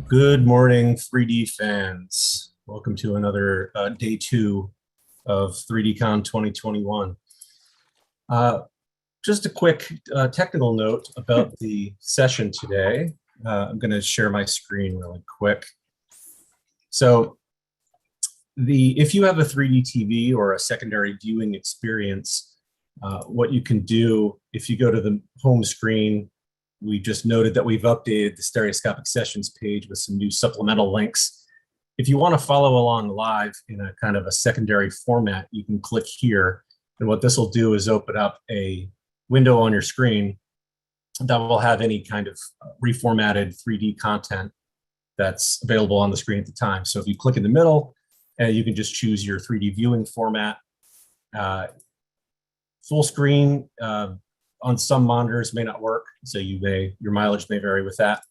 Good morning, 3D fans. Welcome to another day two of 3D-Con 2021. Just a quick technical note about the session today. I'm going to share my screen really quick. So if you have a 3D TV or a secondary viewing experience, what you can do if you go to the home screen, we just noted that we've updated the Stereoscopic Sessions page with some new supplemental links. If you want to follow along live in a kind of a secondary format, you can click here. And what this will do is open up a window on your screen that will have any kind of reformatted 3D content that's available on the screen at the time. So if you click in the middle, you can just choose your 3D viewing format. Full screen, on some monitors may not work, so your mileage may vary with that.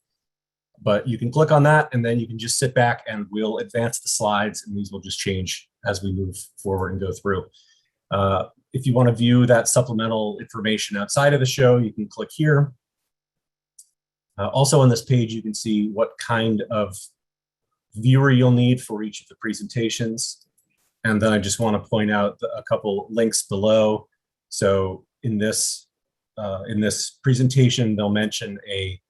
But you can click on that, and then you can just sit back and we'll advance the slides, and these will just change as we move forward and go through. If you want to view that supplemental information outside of the show, you can click here. Also on this page, you can see what kind of viewer you'll need for each of the presentations. And then I just want to point out a couple links below. So in this presentation, they'll mention a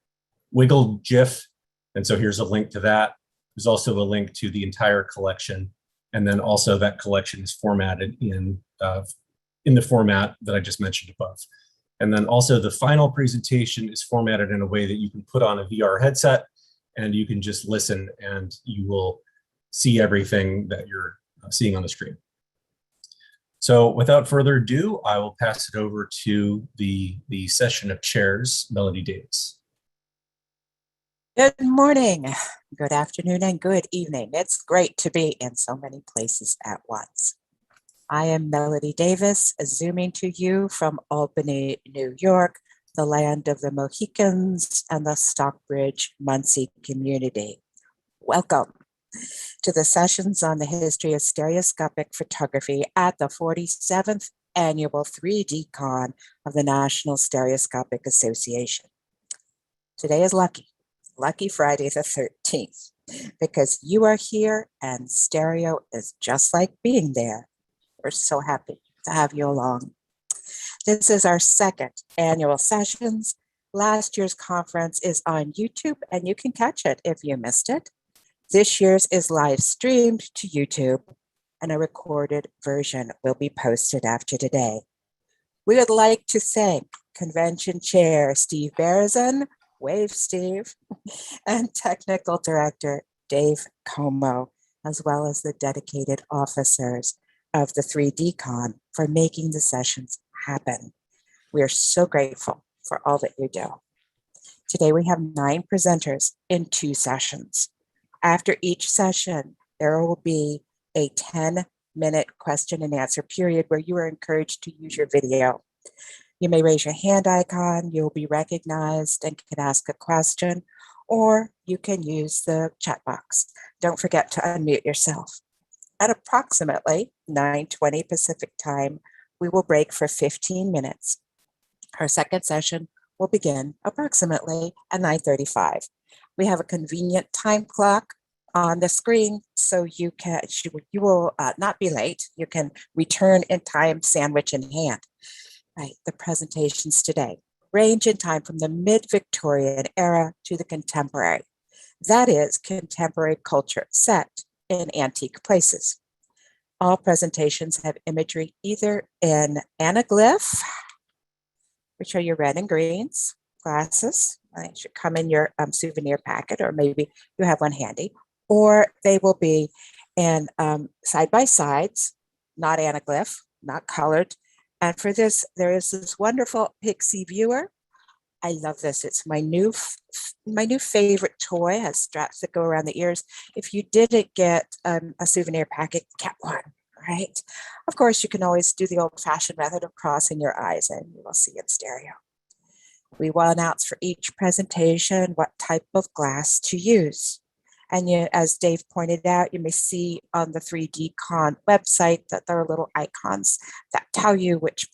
wiggled GIF. And so here's a link to that. There's also a link to the entire collection. And then also that collection is formatted in the format that I just mentioned above. And then also the final presentation is formatted in a way that you can put on a VR headset and you can just listen and you will see everything that you're seeing on the screen. So without further ado, I will pass it over to the session of chairs, Melody Davis. Good morning, good afternoon, and good evening. It's great to be in so many places at once. I am Melody Davis, zooming to you from Albany, New York, the land of the Mohicans and the Stockbridge Munsee community. Welcome to the sessions on the history of stereoscopic photography at the 47th annual 3D-Con of the National Stereoscopic Association. Today is Lucky Friday the 13th, because you are here and stereo is just like being there. We're so happy to have you along. This is our second annual sessions. Last year's conference is on YouTube and you can catch it if you missed it. This year's is live streamed to YouTube and a recorded version will be posted after today. We would like to thank Convention Chair Steve Beresin, wave Steve, and Technical Director Dave Como, as well as the dedicated officers of the 3D-Con for making the sessions happen. We are so grateful for all that you do. Today we have 9 presenters in 2 sessions. After each session, there will be a 10-minute question and answer period where you are encouraged to use your video. You may raise your hand icon, you'll be recognized and can ask a question, or you can use the chat box. Don't forget to unmute yourself. At approximately 9:20 Pacific time, we will break for 15 minutes. Our second session will begin approximately at 9:35. We have a convenient time clock on the screen, so you will not be late. You can return in time, sandwich in hand. Right, the presentations today range in time from the mid-Victorian era to the contemporary. That is contemporary culture set in antique places. All presentations have imagery either in anaglyph, which are your red and greens, glasses. They should come in your souvenir packet, or maybe you have one handy, or they will be in side-by-sides, not anaglyph, not colored. And for this, there is this wonderful Pixie viewer. I love this. It's my new favorite toy. It has straps that go around the ears. If you didn't get a souvenir packet, get one, right? Of course, you can always do the old-fashioned method of crossing your eyes and you will see in stereo. We will announce for each presentation what type of glass to use. And as Dave pointed out, you may see on the 3D-Con website that there are little icons that tell you which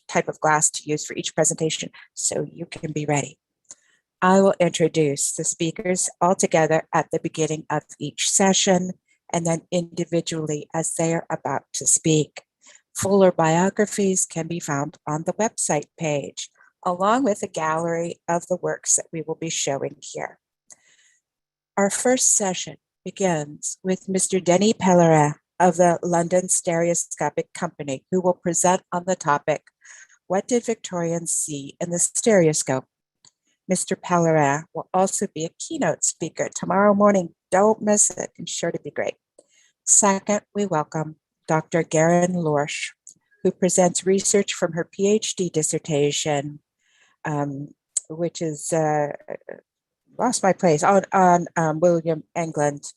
type of glass to use for each presentation, so you can be ready. I will introduce the speakers all together at the beginning of each session and then individually as they are about to speak. Fuller biographies can be found on the website page, along with a gallery of the works that we will be showing here. Our first session begins with Mr. Denis Pellerin of the London Stereoscopic Company, who will present on the topic, "What did Victorians see in the stereoscope?" Mr. Pellerin will also be a keynote speaker tomorrow morning. Don't miss it. It's sure to be great. Second, we welcome Dr. Garen Lorsch, who presents research from her PhD dissertation, which is, lost my place, on William England,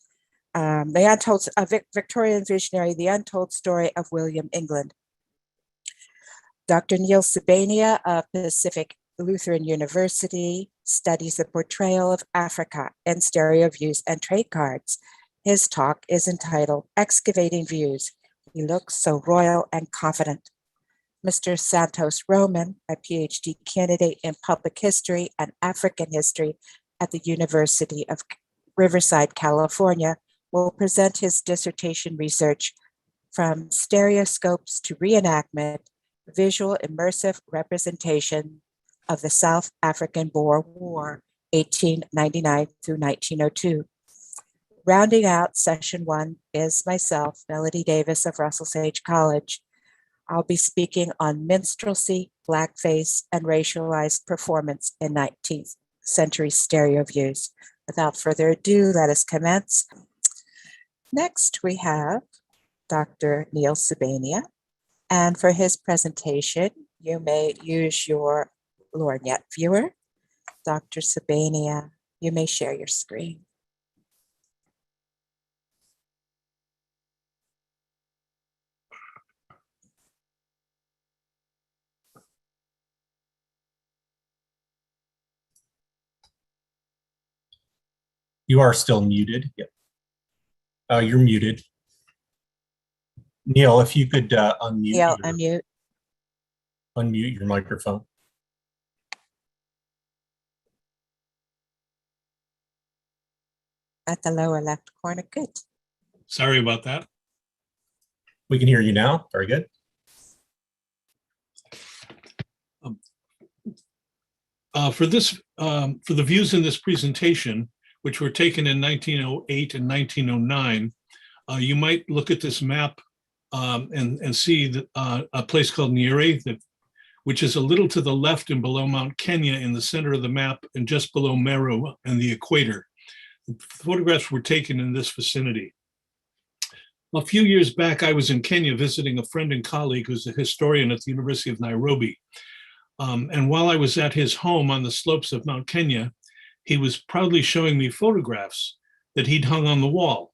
the untold, Victorian visionary, the untold story of William England. Dr. Neil Sabania of Pacific Lutheran University studies the portrayal of Africa in stereo views and trade cards. His talk is entitled "Excavating Views. He Looks So Royal and Confident." Mr. Santos Roman, a PhD candidate in public history and African history at the University of Riverside, California, will present his dissertation research, "From Stereoscopes to Reenactment, Visual Immersive Representation of the South African Boer War, 1899 through 1902. Rounding out session one is myself, Melody Davis of Russell Sage College. I'll be speaking on minstrelsy, blackface, and racialized performance in 19th century stereo views. Without further ado, let us commence. Next, we have Dr. Neil Sabania. And for his presentation, you may use your lorgnette viewer. Dr. Sabania, you may share your screen. You are still muted. Yep. You're muted. Neil, if you could Neil, unmute. Unmute your microphone. At the lower left corner, good. Sorry about that. We can hear you now. Very good. For the views in this presentation, which were taken in 1908 and 1909, you might look at this map and see a place called Nyeri, which is a little to the left and below Mount Kenya in the center of the map and just below Meru and the equator. The photographs were taken in this vicinity. A few years back, I was in Kenya visiting a friend and colleague who's a historian at the University of Nairobi. And while I was at his home on the slopes of Mount Kenya, he was proudly showing me photographs that he'd hung on the wall.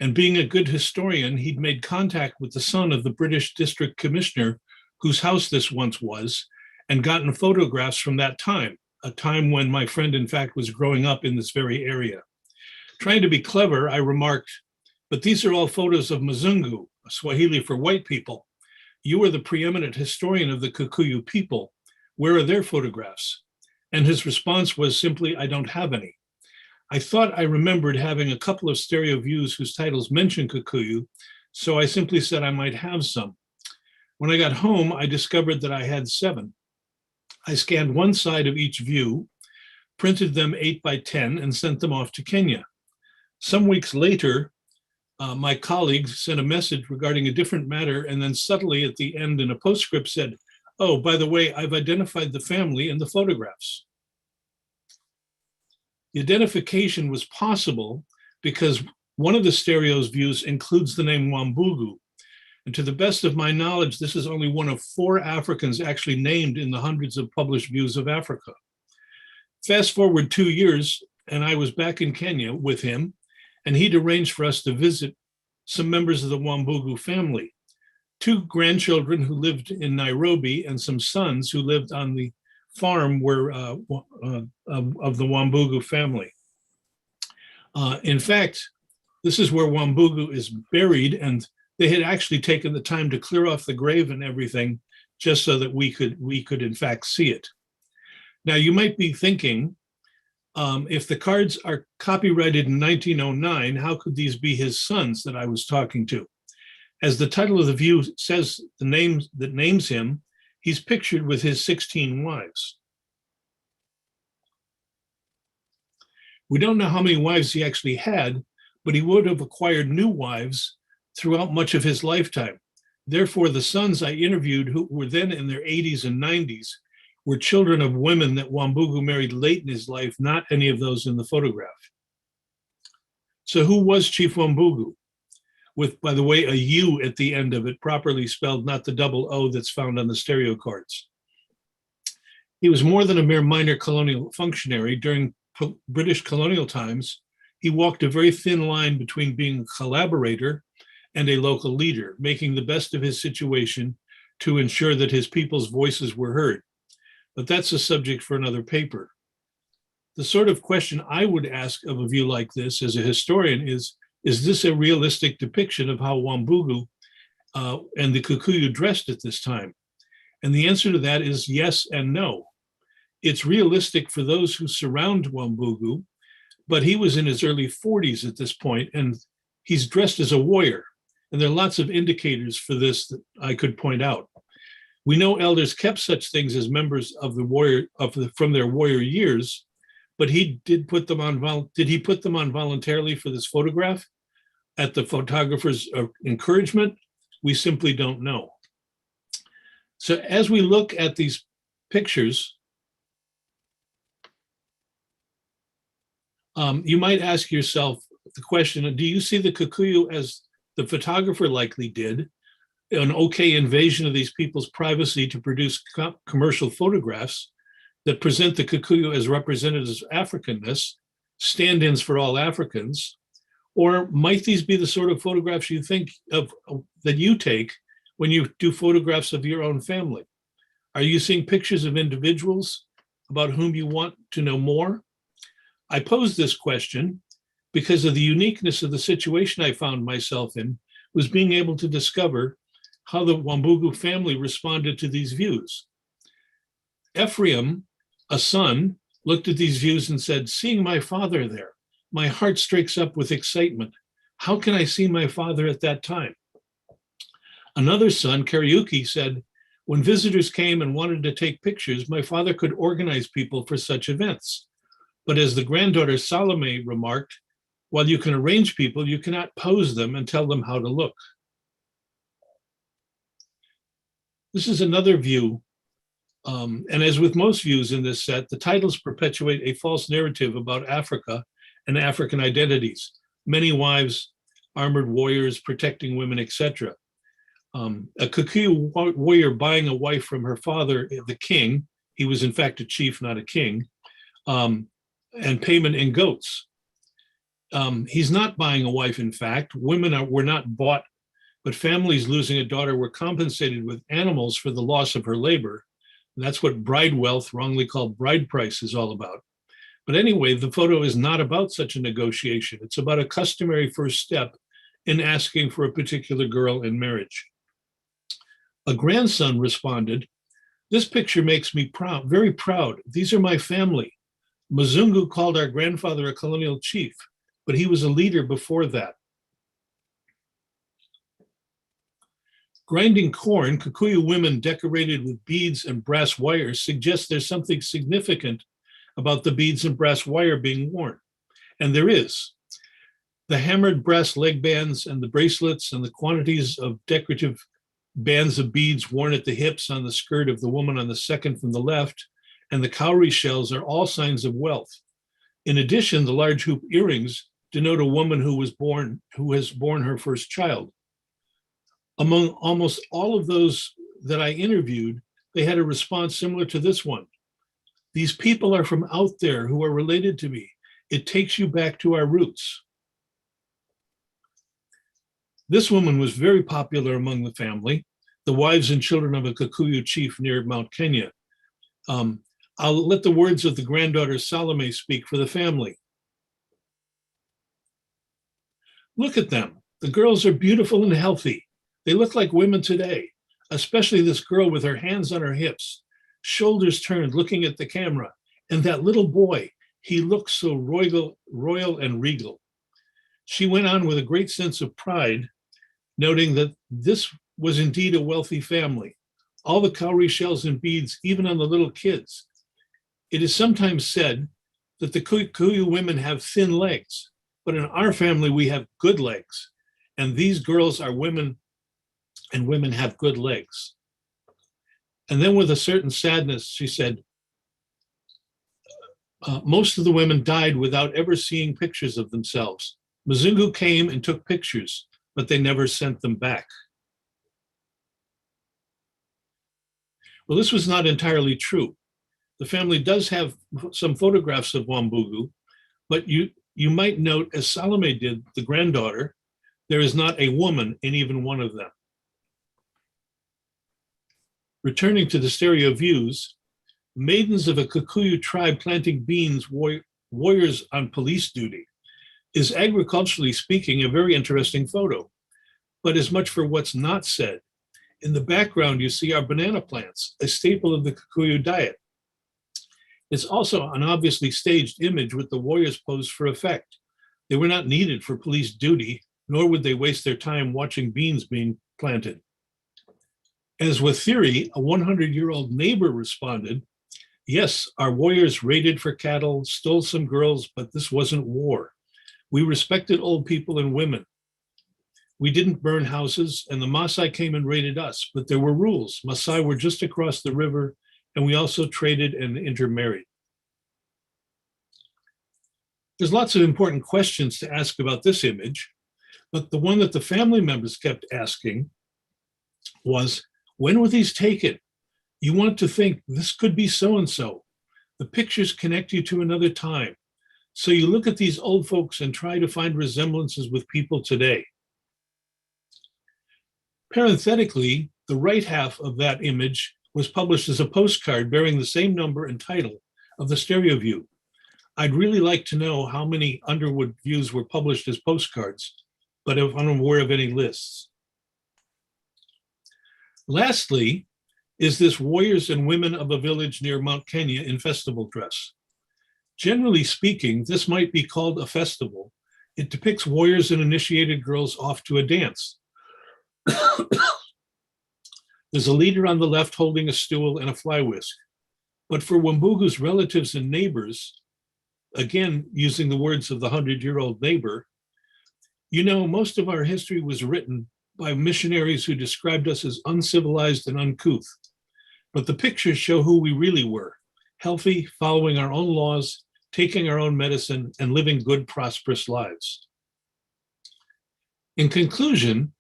And being a good historian, he'd made contact with the son of the British district commissioner whose house this once was, and gotten photographs from that time, a time when my friend, in fact, was growing up in this very area. Trying to be clever, I remarked, "But these are all photos of Mzungu, Swahili for white people. You are the preeminent historian of the Kikuyu people. Where are their photographs?" And his response was simply, "I don't have any." I thought I remembered having a couple of stereo views whose titles mentioned Kikuyu, so I simply said I might have some. When I got home, I discovered that I had 7. I scanned one side of each view, printed them 8 by 10, and sent them off to Kenya. Some weeks later, my colleague sent a message regarding a different matter, and then subtly at the end in a postscript said, "Oh, by the way, I've identified the family in the photographs." The identification was possible because one of the stereo's views includes the name Wambugu. And to the best of my knowledge, this is only one of 4 Africans actually named in the hundreds of published views of Africa. Fast forward 2 years, and I was back in Kenya with him, and he'd arranged for us to visit some members of the Wambugu family, 2 grandchildren who lived in Nairobi and some sons who lived on the farm where of the Wambugu family. In fact, this is where Wambugu is buried, and they had actually taken the time to clear off the grave and everything just so that we could in fact see it. Now you might be thinking, If the cards are copyrighted in 1909, how could these be his sons that I was talking to? As the title of the view says, the name that names him, he's pictured with his 16 wives. We don't know how many wives he actually had, but he would have acquired new wives throughout much of his lifetime. Therefore, the sons I interviewed, who were then in their 80s and 90s, were children of women that Wambugu married late in his life, not any of those in the photograph. So who was Chief Wambugu? With, by the way, a U at the end of it, properly spelled, not the double O that's found on the stereo cards. He was more than a mere minor colonial functionary. During British colonial times, he walked a very thin line between being a collaborator and a local leader, making the best of his situation to ensure that his people's voices were heard. But that's a subject for another paper. The sort of question I would ask of a view like this as a historian is this a realistic depiction of how Wambugu and the Kikuyu dressed at this time? And the answer to that is yes and no. It's realistic for those who surround Wambugu, but he was in his early 40s at this point, and he's dressed as a warrior. And there are lots of indicators for this that I could point out. We know elders kept such things as members of the warrior from their warrior years, but he did put them on. Did he put them on voluntarily for this photograph at the photographer's encouragement? We simply don't know. So as we look at these pictures, you might ask yourself the question, do you see the Kikuyu as the photographer likely did, an okay invasion of these people's privacy to produce commercial photographs that present the Kikuyu as representatives of Africanness, stand-ins for all Africans? Or might these be the sort of photographs you think of that you take when you do photographs of your own family? Are you seeing pictures of individuals about whom you want to know more? I pose this question because of the uniqueness of the situation I found myself in, was being able to discover how the Wambugu family responded to these views. Ephraim, a son, looked at these views and said, seeing my father there, my heart strikes up with excitement. How can I see my father at that time? Another son, Kariuki, said, when visitors came and wanted to take pictures, my father could organize people for such events. But as the granddaughter Salome remarked, while you can arrange people, you cannot pose them and tell them how to look. This is another view. And as with most views in this set, the titles perpetuate a false narrative about Africa and African identities. Many wives, armored warriors, protecting women, etc. A Kikuyu warrior buying a wife from her father, the king, he was in fact a chief, not a king, and payment in goats. He's not buying a wife, in fact. Women were not bought, but families losing a daughter were compensated with animals for the loss of her labor. And that's what bride wealth, wrongly called bride price, is all about. But anyway, the photo is not about such a negotiation. It's about a customary first step in asking for a particular girl in marriage. A grandson responded, this picture makes me proud, very proud. These are my family. Mzungu called our grandfather a colonial chief, but he was a leader before that. Grinding corn, Kikuyu women decorated with beads and brass wires suggests there's something significant about the beads and brass wire being worn. And there is. The hammered brass leg bands and the bracelets and the quantities of decorative bands of beads worn at the hips on the skirt of the woman on the second from the left, and the cowrie shells are all signs of wealth. In addition, the large hoop earrings denote a woman who has born her first child. Among almost all of those that I interviewed, they had a response similar to this one. These people are from out there who are related to me. It takes you back to our roots. This woman was very popular among the family, the wives and children of a Kikuyu chief near Mount Kenya. I'll let the words of the granddaughter Salome speak for the family. Look at them. The girls are beautiful and healthy. They look like women today, especially this girl with her hands on her hips, shoulders turned, looking at the camera. And that little boy, He looked so royal and regal. She went on with a great sense of pride, noting that this was indeed a wealthy family. All the cowrie shells and beads, even on the little kids. It is sometimes said that the Kikuyu women have thin legs, but in our family, we have good legs. And these girls are women, and women have good legs. And then with a certain sadness, she said, most of the women died without ever seeing pictures of themselves. Mzungu came and took pictures, but they never sent them back. Well, this was not entirely true. The family does have some photographs of Wambugu, but you might note, as Salome did, the granddaughter, there is not a woman in even one of them. Returning to the stereo views, maidens of a Kikuyu tribe planting beans, warriors on police duty, is agriculturally speaking a very interesting photo, but as much for what's not said. In the background, you see our banana plants, a staple of the Kikuyu diet. It's also an obviously staged image with the warriors posed for effect. They were not needed for police duty, nor would they waste their time watching beans being planted. As with theory, a 100-year-old neighbor responded, yes, our warriors raided for cattle, stole some girls, but this wasn't war. We respected old people and women. We didn't burn houses, and the Maasai came and raided us, but there were rules. Maasai were just across the river, and we also traded and intermarried. There's lots of important questions to ask about this image, but the one that the family members kept asking was, when were these taken? You want to think this could be so-and-so. The pictures connect you to another time. So you look at these old folks and try to find resemblances with people today. Parenthetically, the right half of that image was published as a postcard bearing the same number and title of the stereo view. I'd really like to know how many Underwood views were published as postcards, but I'm unaware of any lists. Lastly, is this warriors and women of a village near Mount Kenya in festival dress. Generally speaking, this might be called a festival. It depicts warriors and initiated girls off to a dance. There's a leader on the left holding a stool and a fly whisk. But for Wambugu's relatives and neighbors, again, using the words of the 100-year-old neighbor, you know, most of our history was written by missionaries who described us as uncivilized and uncouth. But the pictures show who we really were, healthy, following our own laws, taking our own medicine, and living good, prosperous lives. In conclusion,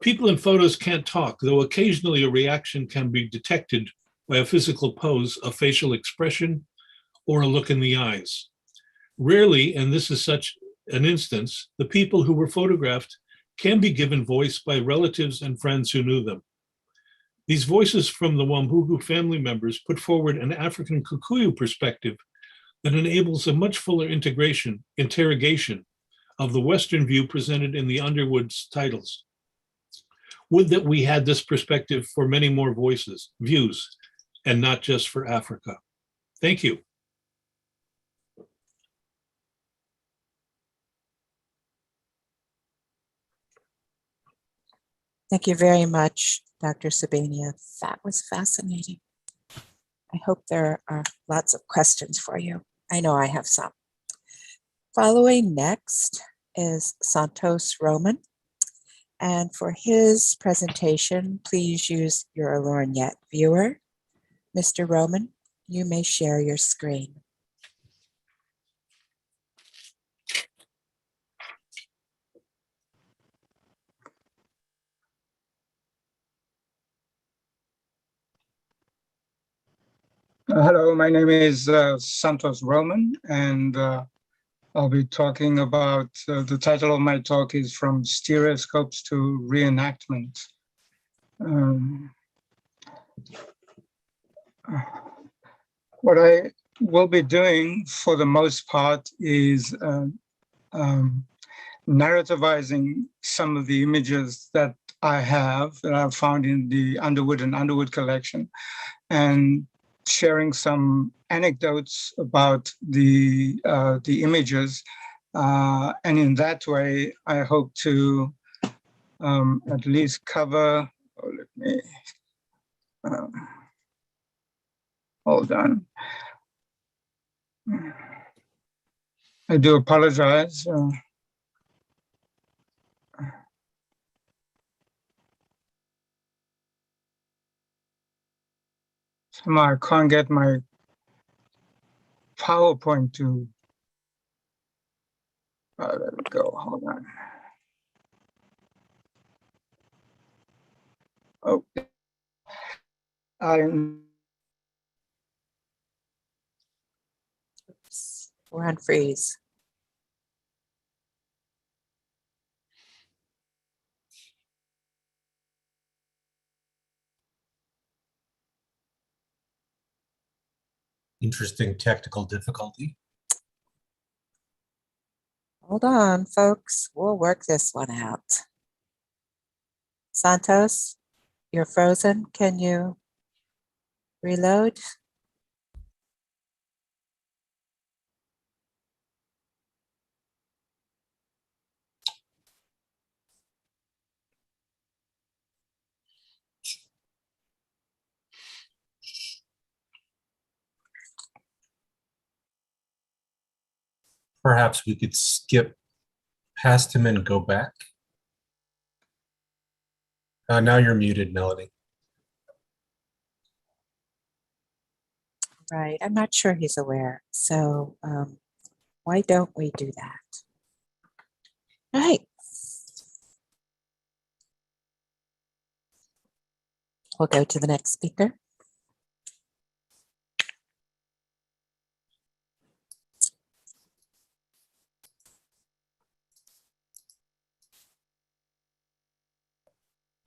people in photos can't talk, though occasionally a reaction can be detected by a physical pose, a facial expression, or a look in the eyes. Rarely, and this is such an instance, the people who were photographed can be given voice by relatives and friends who knew them. These voices from the Wambugu family members put forward an African Kikuyu perspective that enables a much fuller interrogation of the Western view presented in the Underwood's titles. Would that we had this perspective for many more views, and not just for Africa. Thank you. Thank you very much, Dr. Sabania. That was fascinating. I hope there are lots of questions for you. I know I have some. Following next is Santos Roman. And for his presentation, please use your Lorgnette viewer. Mr. Roman, you may share your screen. Hello, my name is Santos Roman, and I'll be talking about, the title of my talk is From Stereoscopes to Reenactment. What I will be doing for the most part is narrativizing some of the images that I have, that I've found in the Underwood and Underwood collection, and sharing some anecdotes about the images, and in that way, I hope to at least cover. Oh, let me hold on. I do apologize. Somehow I can't get my PowerPoint to, there we go, hold on. Oh, Oops, we're on freeze. Interesting technical difficulty. Hold on, folks. We'll work this one out. Santos, you're frozen. Can you reload? Perhaps we could skip past him and go back. Now you're muted, Melody. Right. I'm not sure he's aware. So why don't we do that? All right. We'll go to the next speaker.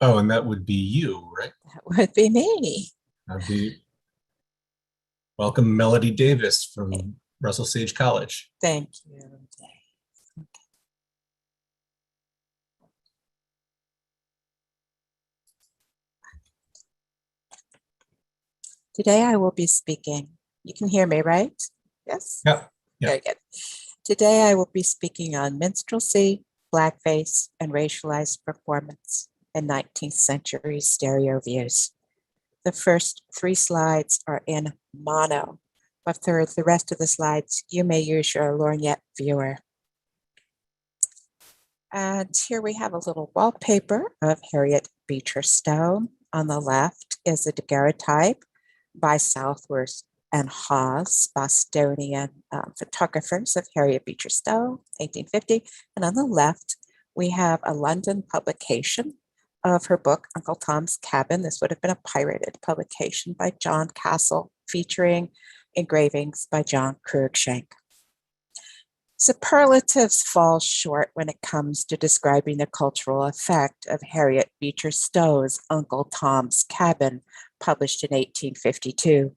Oh, and that would be you, right? That would be me. That'd be welcome, Melody Davis from Russell Sage College. Thank you. Okay. Today I will be speaking. You can hear me, right? Yes? Yeah. Yeah. Very good. Today I will be speaking on minstrelsy, blackface, and racialized performance in 19th century stereo views. The first 3 slides are in mono, but for the rest of the slides, you may use your lorgnette viewer. And here we have a little wallpaper of Harriet Beecher Stowe. On the left is a daguerreotype by Southworth and Hawes, Bostonian photographers of Harriet Beecher Stowe, 1850. And on the left, we have a London publication of her book, Uncle Tom's Cabin. This would have been a pirated publication by John Castle, featuring engravings by John Cruikshank. Superlatives fall short when it comes to describing the cultural effect of Harriet Beecher Stowe's Uncle Tom's Cabin, published in 1852.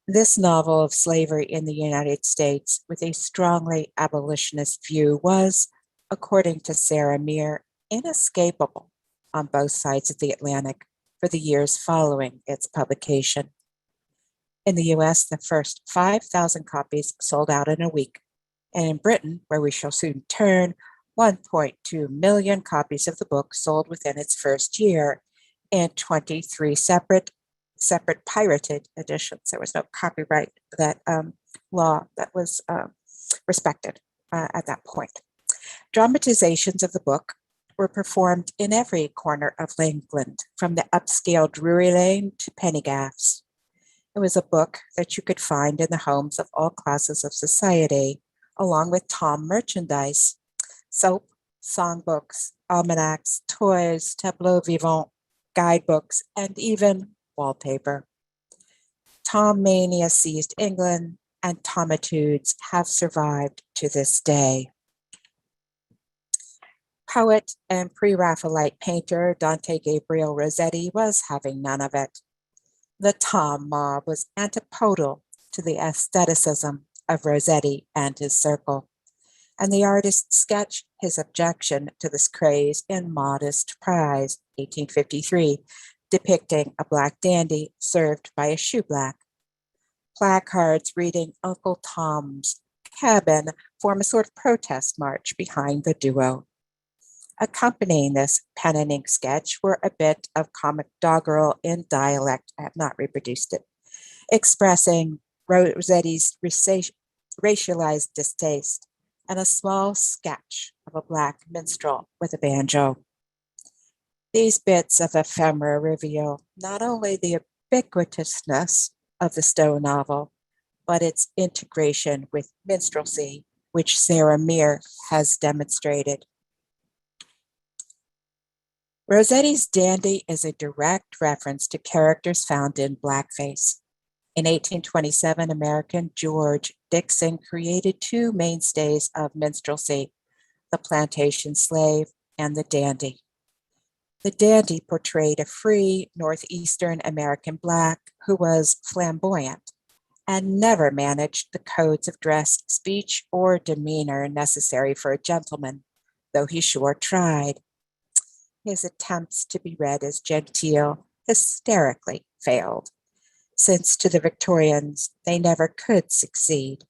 This novel of slavery in the United States with a strongly abolitionist view was, according to Sarah Meir, inescapable on both sides of the Atlantic for the years following its publication. In the US, the first 5,000 copies sold out in a week, and in Britain, where we shall soon turn, 1.2 million copies of the book sold within its first year in 23 separate pirated editions. There was no copyright law that was respected at that point. Dramatizations of the book were performed in every corner of England, from the upscale Drury Lane to penny gaffs. It was a book that you could find in the homes of all classes of society, along with Tom merchandise, soap, songbooks, almanacs, toys, tableaux vivants, guidebooks, and even wallpaper. Tom mania seized England, and Tomitudes have survived to this day. Poet and pre-Raphaelite painter Dante Gabriel Rossetti was having none of it. The Tom mob was antipodal to the aestheticism of Rossetti and his circle, and the artist sketched his objection to this craze in Modest Prize, 1853, depicting a black dandy served by a shoeblack, Placards reading Uncle Tom's Cabin form a sort of protest march behind the duo. Accompanying this pen and ink sketch were a bit of comic doggerel in dialect, I have not reproduced it, expressing Rossetti's racialized distaste, and a small sketch of a black minstrel with a banjo. These bits of ephemera reveal not only the ubiquitousness of the Stowe novel, but its integration with minstrelsy, which Sarah Meir has demonstrated. Rossetti's dandy is a direct reference to characters found in blackface. In 1827, American George Dixon created two mainstays of minstrelsy, the plantation slave and the dandy. The dandy portrayed a free Northeastern American Black who was flamboyant and never managed the codes of dress, speech, or demeanor necessary for a gentleman, though he sure tried. His attempts to be read as genteel hysterically failed, since to the Victorians, they never could succeed.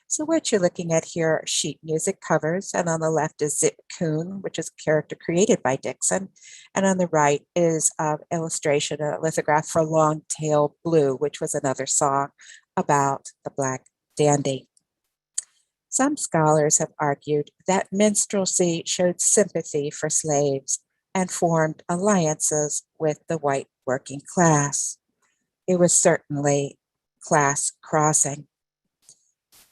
So what you're looking at here are sheet music covers, and on the left is Zip Coon, which is a character created by Dixon, and on the right is an illustration, a lithograph for Long Tail Blue, which was another song about the Black dandy. Some scholars have argued that minstrelsy showed sympathy for slaves and formed alliances with the white working class. It was certainly class crossing.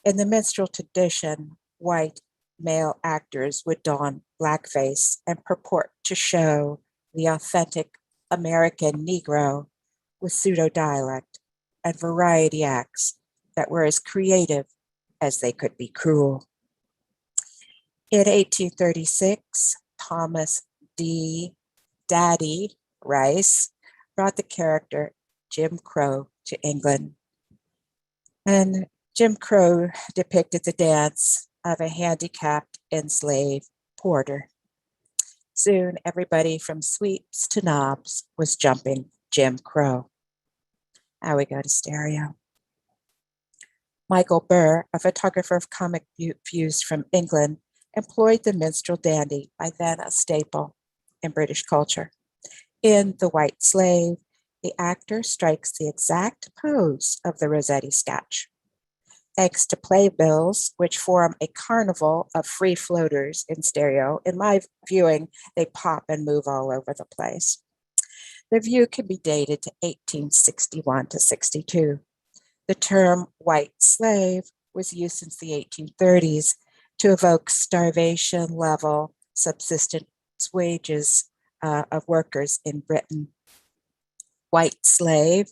In the minstrel tradition, white male actors would don blackface and purport to show the authentic American Negro with pseudo-dialect and variety acts that were as creative as they could be cruel. In 1836, Thomas D. Daddy Rice brought the character Jim Crow to England. And Jim Crow depicted the dance of a handicapped enslaved porter. Soon, everybody from sweeps to knobs was jumping Jim Crow. Now we go to stereo. Michael Burr, a photographer of comic views from England, employed the minstrel dandy, by then a staple in British culture. In The White Slave, the actor strikes the exact pose of the Rossetti sketch. Thanks to playbills, which form a carnival of free floaters in stereo, in my viewing, they pop and move all over the place. The view can be dated to 1861 to 62. The term white slave was used since the 1830s to evoke starvation level subsistence wages of workers in Britain. White slave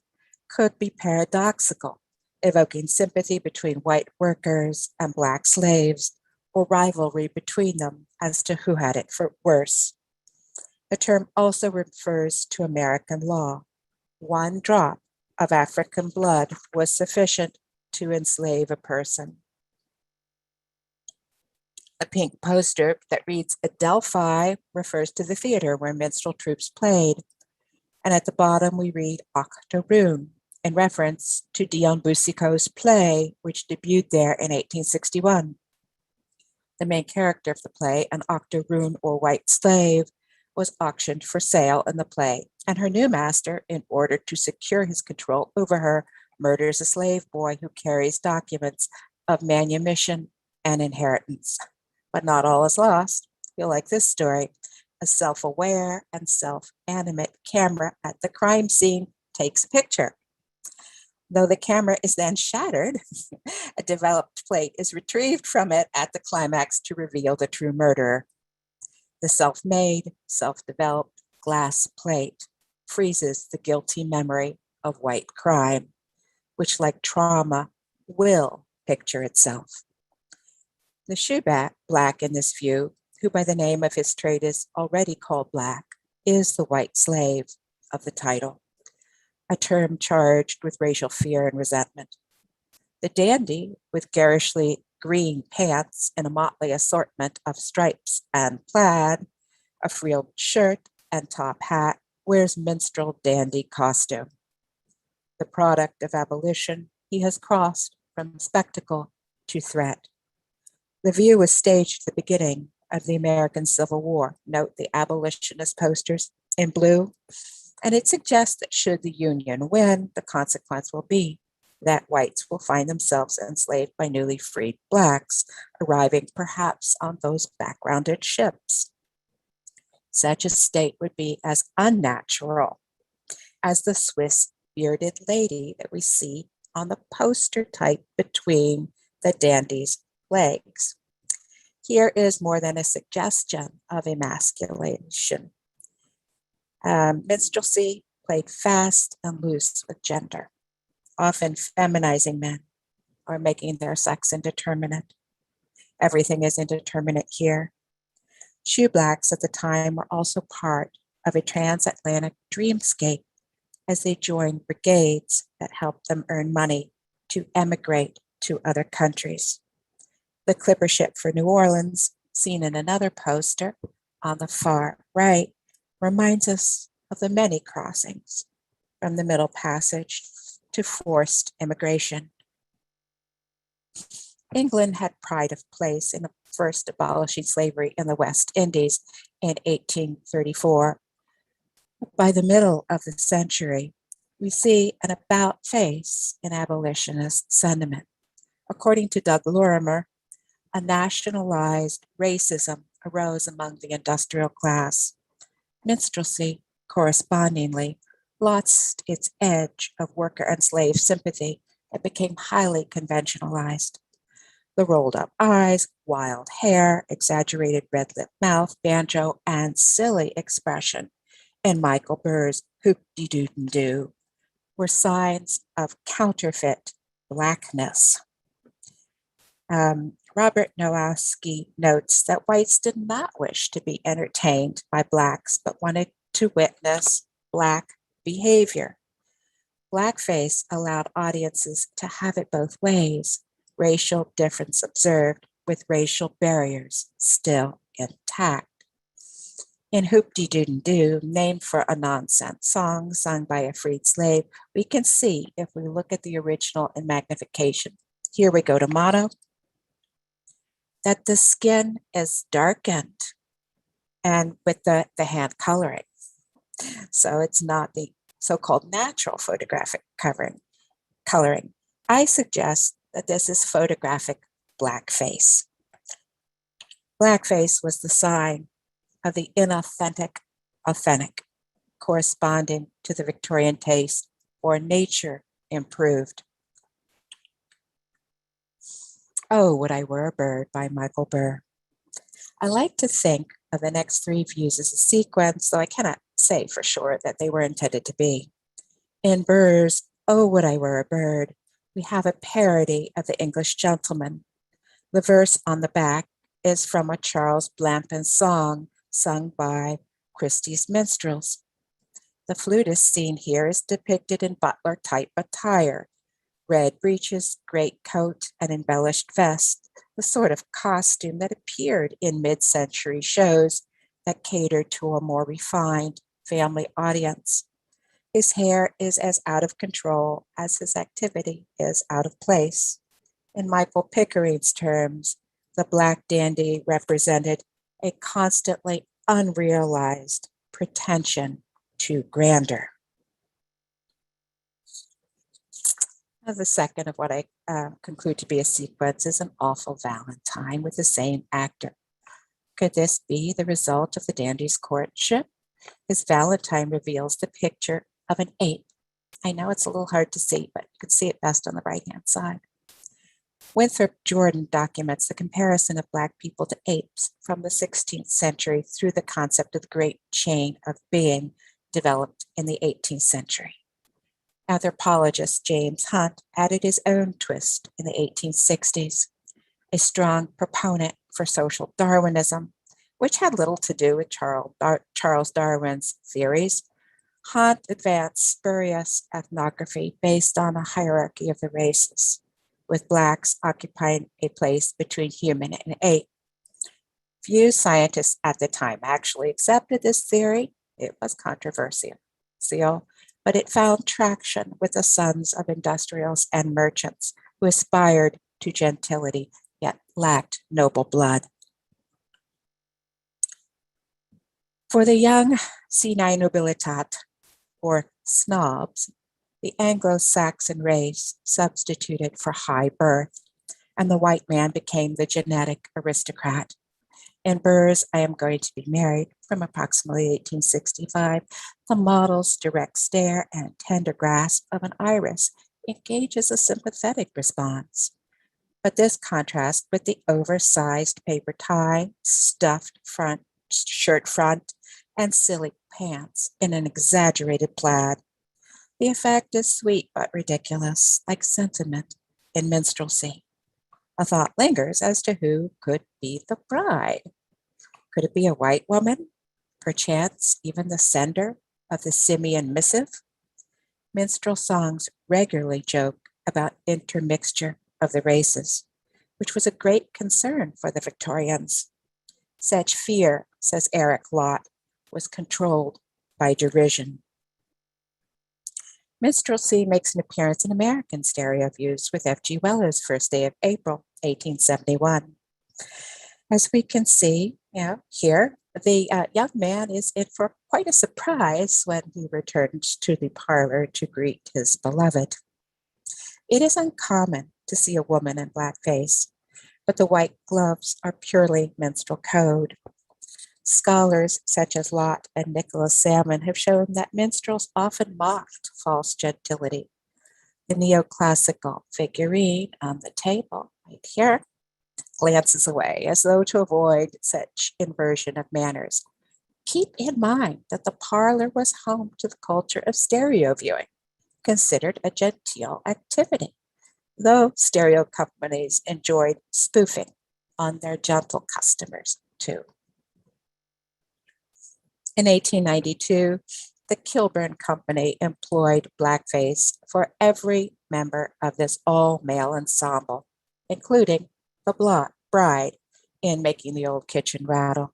could be paradoxical, evoking sympathy between white workers and Black slaves, or rivalry between them as to who had it for worse. The term also refers to American law. One drop of African blood was sufficient to enslave a person. A pink poster that reads Adelphi refers to the theater where minstrel troupes played. And at the bottom we read Octoroon, in reference to Dion Boucicault's play, which debuted there in 1861. The main character of the play, an octoroon or white slave, was auctioned for sale in the play, and her new master, in order to secure his control over her, murders a slave boy who carries documents of manumission and inheritance. But not all is lost. You'll like this story. A self-aware and self-animate camera at the crime scene takes a picture. Though the camera is then shattered, a developed plate is retrieved from it at the climax to reveal the true murderer. The self-made, self-developed glass plate freezes the guilty memory of white crime, which, like trauma, will picture itself. The shoe-black in this view, who by the name of his trade is already called Black, is the white slave of the title, a term charged with racial fear and resentment. The dandy, with garishly green pants and a motley assortment of stripes and plaid, a frilled shirt and top hat, wears minstrel dandy costume. The product of abolition he has crossed from spectacle to threat. The view was staged at the beginning of the American Civil War. Note the abolitionist posters in blue, and it suggests that should the Union win, the consequence will be that whites will find themselves enslaved by newly freed blacks, arriving perhaps on those backgrounded ships. Such a state would be as unnatural as the Swiss bearded lady that we see on the poster type between the dandy's legs. Here is more than a suggestion of emasculation. Minstrelsy played fast and loose with gender, often feminizing men or making their sex indeterminate. Everything is indeterminate here. Shoeblacks at the time were also part of a transatlantic dreamscape as they joined brigades that helped them earn money to emigrate to other countries. The clipper ship for New Orleans, seen in another poster on the far right, reminds us of the many crossings from the Middle Passage to forced immigration. England had pride of place in the first abolishing slavery in the West Indies in 1834. By the middle of the century, we see an about face in abolitionist sentiment. According to Doug Lorimer, a nationalized racism arose among the industrial class. Minstrelsy, correspondingly, lost its edge of worker and slave sympathy and became highly conventionalized. The rolled up eyes, wild hair, exaggerated red lip mouth, banjo, and silly expression in Michael Burr's hoop-de-doo-doo were signs of counterfeit blackness. Robert Nowakowski notes that whites did not wish to be entertained by blacks, but wanted to witness black behavior. Blackface allowed audiences to have it both ways, racial difference observed with racial barriers still intact. In Hoop-de-doo-doo, named for a nonsense song sung by a freed slave, we can see, if we look at the original in magnification, here we go to motto, that the skin is darkened and with the hand coloring. So it's not the so-called natural photographic coloring. I suggest that this is photographic blackface. Blackface was the sign of the inauthentic authentic, corresponding to the Victorian taste for nature improved. Oh, Would I Were a Bird by Michael Burr. I like to think of the next three views as a sequence, though I cannot say for sure that they were intended to be. In Burr's Oh, Would I Were a Bird, we have a parody of the English Gentleman. The verse on the back is from a Charles Blampin song sung by Christie's Minstrels. The flutist seen here is depicted in butler-type attire, red breeches, great coat, and embellished vest, the sort of costume that appeared in mid-century shows that catered to a more refined family audience. His hair is as out of control as his activity is out of place. In Michael Pickering's terms, the black dandy represented a constantly unrealized pretension to grandeur. The second of what I conclude to be a sequence is An Awful Valentine with the same actor. Could this be the result of the dandy's courtship? His Valentine reveals the picture of an ape. I know it's a little hard to see, but you can see it best on the right-hand side. Winthrop Jordan documents the comparison of Black people to apes from the 16th century through the concept of the great chain of being developed in the 18th century. Anthropologist James Hunt added his own twist in the 1860s, a strong proponent for social Darwinism, which had little to do with Charles Darwin's theories. Hunt advanced spurious ethnography based on a hierarchy of the races, with Blacks occupying a place between human and ape. Few scientists at the time actually accepted this theory. It was controversial, but it found traction with the sons of industrials and merchants who aspired to gentility yet lacked noble blood. For the young sine nobilitat, or snobs, the Anglo-Saxon race substituted for high birth, and the white man became the genetic aristocrat. In Burr's I Am Going to Be Married from approximately 1865, the model's direct stare and tender grasp of an iris engages a sympathetic response. But this contrasts with the oversized paper tie, stuffed shirt front, and silly pants in an exaggerated plaid. The effect is sweet but ridiculous, like sentiment in minstrelsy. A thought lingers as to who could be the bride. Could it be a white woman? Perchance even the sender of the simian missive? Minstrel songs regularly joke about intermixture of the races, which was a great concern for the Victorians. Such fear, says Eric Lott, was controlled by derision. Minstrelsy makes an appearance in American stereo views with F.G. Weller's First Day of April, 1871. As we can see here, the young man is in for quite a surprise when he returns to the parlor to greet his beloved. It is uncommon to see a woman in blackface, but the white gloves are purely minstrel code. Scholars such as Lott and Nicholas Salmon have shown that minstrels often mocked false gentility. The neoclassical figurine on the table right here glances away as though to avoid such inversion of manners. Keep in mind that the parlor was home to the culture of stereo viewing, considered a genteel activity, though stereo companies enjoyed spoofing on their gentle customers too. In 1892, the Kilburn Company employed blackface for every member of this all-male ensemble, including the bride in Making the Old Kitchen Rattle.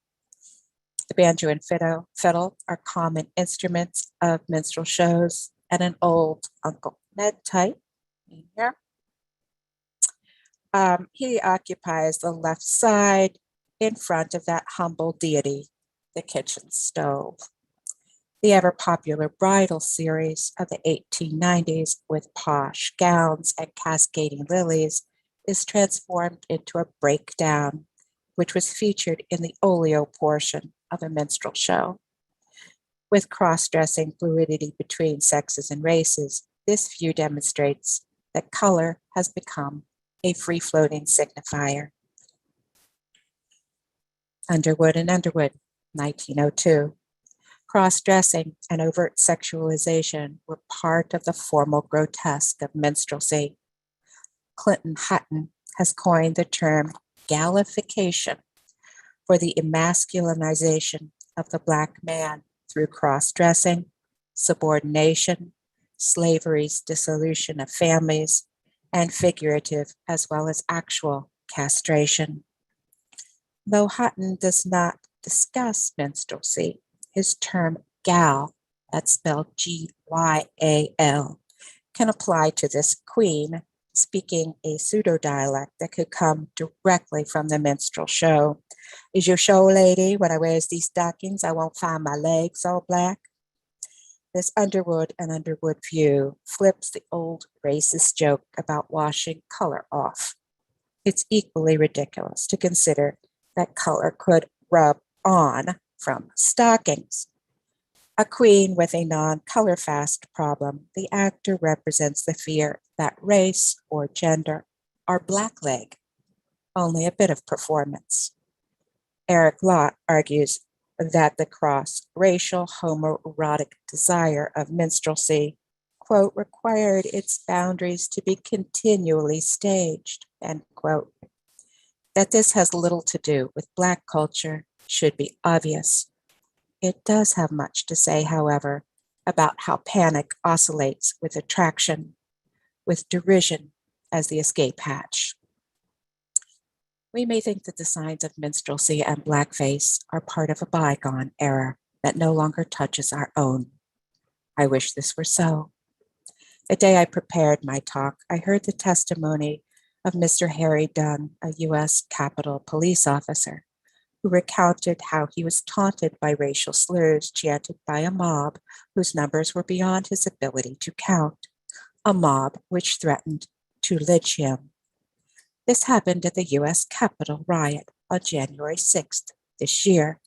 The banjo and fiddle are common instruments of minstrel shows, and an old Uncle Ned type here. He occupies the left side in front of that humble deity, the kitchen stove. The ever-popular bridal series of the 1890s with posh gowns and cascading lilies is transformed into a breakdown, which was featured in the olio portion of a minstrel show. With cross-dressing fluidity between sexes and races, this view demonstrates that color has become a free-floating signifier. Underwood and Underwood, 1902. Cross-dressing and overt sexualization were part of the formal grotesque of minstrelsy. Clinton Hutton has coined the term gallification for the emasculinization of the Black man through cross-dressing, subordination, slavery's dissolution of families, and figurative as well as actual castration. Though Hutton does not discuss minstrelsy, his term gal, that's spelled G-Y-A-L, can apply to this queen speaking a pseudo-dialect that could come directly from the minstrel show. Is your show, lady, when I wears these stockings, I won't find my legs all black? This Underwood and Underwood view flips the old racist joke about washing color off. It's equally ridiculous to consider that color could rub on from stockings. A queen with a non-color fast problem, the actor represents the fear that race or gender are blackleg, only a bit of performance. Eric Lott argues that the cross-racial homoerotic desire of minstrelsy, quote, required its boundaries to be continually staged, end quote. That this has little to do with Black culture should be obvious. It does have much to say, however, about how panic oscillates with attraction, with derision as the escape hatch. We may think that the signs of minstrelsy and blackface are part of a bygone era that no longer touches our own. I wish this were so. The day I prepared my talk, I heard the testimony of Mr. Harry Dunn, a U.S. Capitol police officer, who recounted how he was taunted by racial slurs chanted by a mob whose numbers were beyond his ability to count, a mob which threatened to lynch him. This happened at the U.S. Capitol riot on January 6th this year.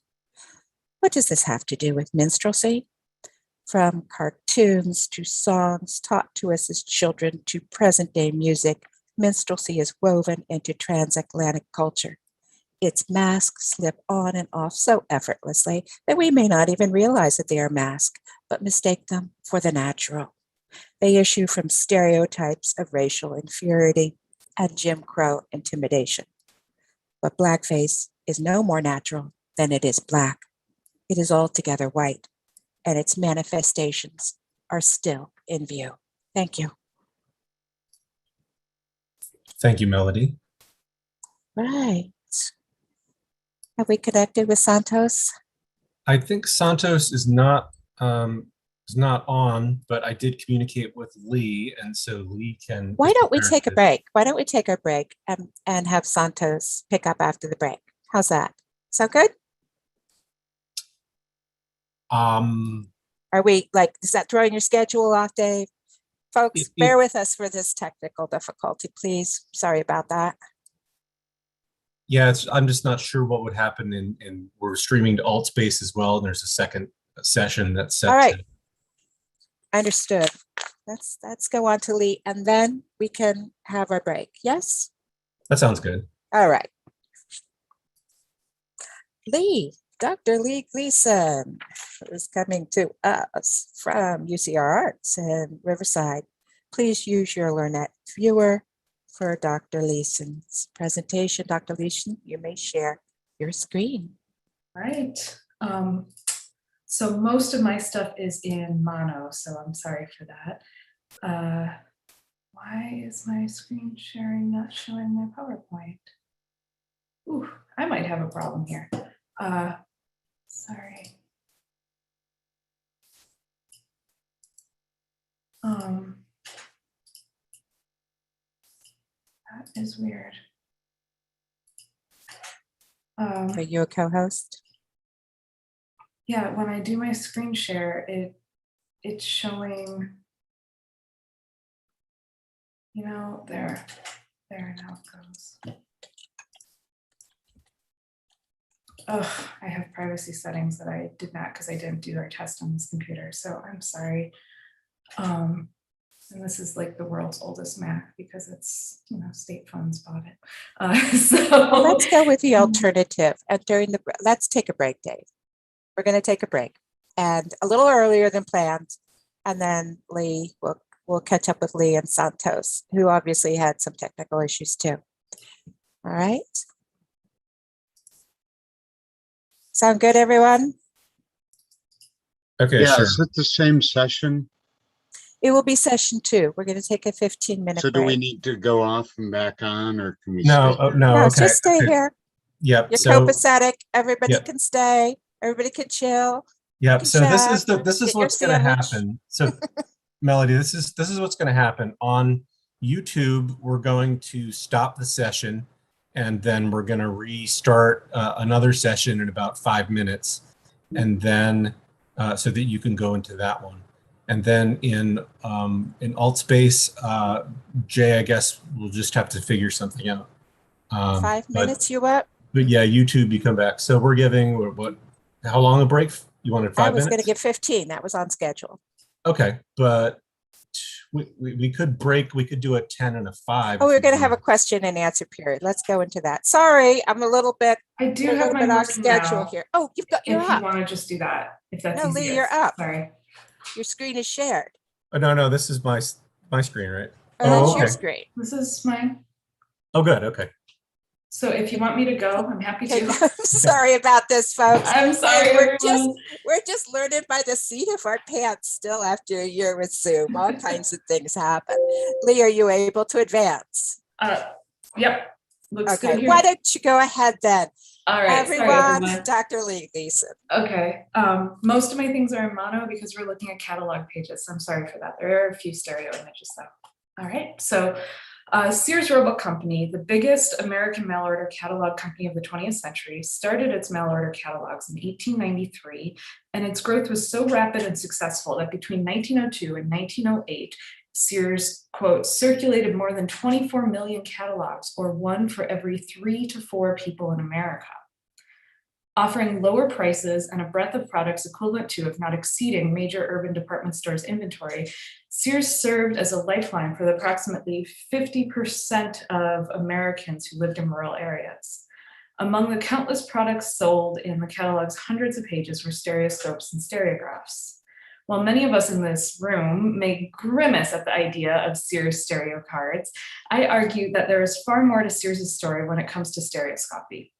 What does this have to do with minstrelsy? From cartoons to songs taught to us as children to present-day music, minstrelsy is woven into transatlantic culture. Its masks slip on and off so effortlessly that we may not even realize that they are masks, but mistake them for the natural. They issue from stereotypes of racial inferiority and Jim Crow intimidation. But blackface is no more natural than it is black. It is altogether white, and its manifestations are still in view. Thank you. Thank you, Melody. Right. Have we connected with Santos? I think Santos is not on, but I did communicate with Lee, and so Lee can. Why don't we take a to- break? Why don't we take our break and have Santos pick up after the break? How's that? Sound good? Are we like, is that throwing your schedule off, Dave? Folks, bear with us for this technical difficulty, please. Sorry about that. Yeah, I'm just not sure what would happen in we're streaming to AltSpace as well, and there's a second session that's set. All right. to- Understood. Let's go on to Lee, and then we can have our break. Yes? That sounds good. All right. Lee, Dr. Lee Gleason is coming to us from UCR Arts in Riverside. Please use your LearnNet viewer for Dr. Gleason's presentation. Dr. Gleason, you may share your screen. Right. So most of my stuff is in mono, so I'm sorry for that. Why is my screen sharing not showing my PowerPoint? Ooh, I might have a problem here. Sorry. That is weird. Are you a co-host? Yeah, when I do my screen share, it's showing, you know, there now it goes. Oh, I have privacy settings that I did not because I didn't do our test on this computer. So I'm sorry. And this is like the world's oldest Mac because it's, you know, state funds bought it. Well, let's go with the alternative. And let's take a break, Dave. We're going to take a break, and a little earlier than planned. And then Lee, we'll catch up with Lee and Santos, who obviously had some technical issues too. All right. Sound good, everyone? Okay, Yeah, sure. is it the same session? It will be session 2. We're going to take a 15-minute So break. do we need to go off and back on, or can we? No, stay? no, No, okay. just stay okay. here. Yep. You're So, copacetic. Everybody Yep. can stay. Everybody can chill. yep. can So this chat, is get your what's going to sandwich. happen. So, Melody, this is what's going to happen on YouTube. We're going to stop the session, and then we're going to restart another session in about 5 minutes, and then so that you can go into that one. And then in AltSpace, Jay, I guess we'll just have to figure something out. 5 minutes, you up? But yeah, YouTube, you come back. So we're giving what? How long a break? You wanted 5 I minutes? was going to give 15. That was on schedule. Okay, but we could break. We could do a 10 and a 5. Oh, if we're you going to have a want. question and answer period. Let's go into that. Sorry, I'm a little bit I do a have little my bit off working schedule now, here. Oh, you're if you up. want to just do that, if that's No, Lee, easiest. you're up. Sorry. Your screen is shared. Oh, no, this is my screen, right? Oh, that's your okay. screen. This is mine. Oh, good. Okay. So if you want me to go, I'm happy Okay, to. sorry about this, folks. I'm sorry, We're everyone. just learning by the seat of our pants still after a year with Zoom. All kinds of things happen. Lee, are you able to advance? Yep. Looks good Okay, here. why don't you go ahead then? All right, sorry, Everyone, everyone. Dr. Lee Gleason. Okay, most of my things are in mono because we're looking at catalog pages. So I'm sorry for that. There are a few stereo images though. All right, so Sears Roebuck Company, the biggest American mail order catalog company of the 20th century, started its mail order catalogs in 1893, and its growth was so rapid and successful that between 1902 and 1908, Sears, quote, circulated more than 24 million catalogs, or one for every 3 to 4 people in America. Offering lower prices and a breadth of products equivalent to, if not exceeding, major urban department stores' inventory, Sears served as a lifeline for the approximately 50% of Americans who lived in rural areas. Among the countless products sold in the catalog's hundreds of pages were stereoscopes and stereographs. While many of us in this room may grimace at the idea of Sears stereo cards, I argue that there is far more to Sears' story when it comes to stereoscopy.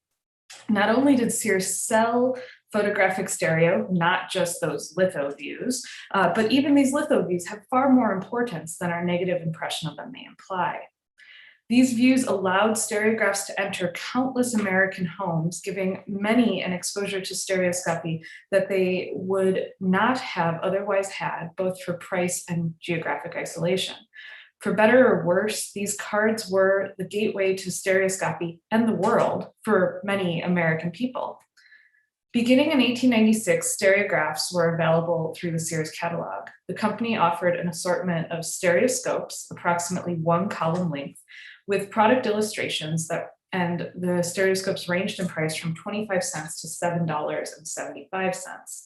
Not only did Sears sell photographic stereo, not just those litho views, but even these litho views have far more importance than our negative impression of them may imply. These views allowed stereographs to enter countless American homes, giving many an exposure to stereoscopy that they would not have otherwise had, both for price and geographic isolation. For better or worse, these cards were the gateway to stereoscopy and the world for many American people. Beginning in 1896, stereographs were available through the Sears catalog. The company offered an assortment of stereoscopes, approximately 1 column length, with product illustrations and the stereoscopes ranged in price from 25 cents to $7.75.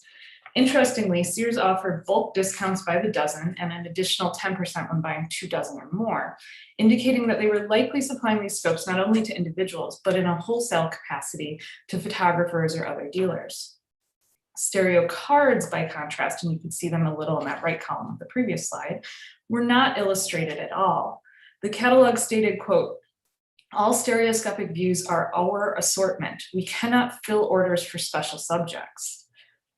Interestingly, Sears offered bulk discounts by the dozen and an additional 10% when buying 2 dozen or more, indicating that they were likely supplying these scopes not only to individuals, but in a wholesale capacity to photographers or other dealers. Stereo cards, by contrast, and you can see them a little in that right column of the previous slide, were not illustrated at all. The catalog stated, quote, "All stereoscopic views are our assortment. We cannot fill orders for special subjects."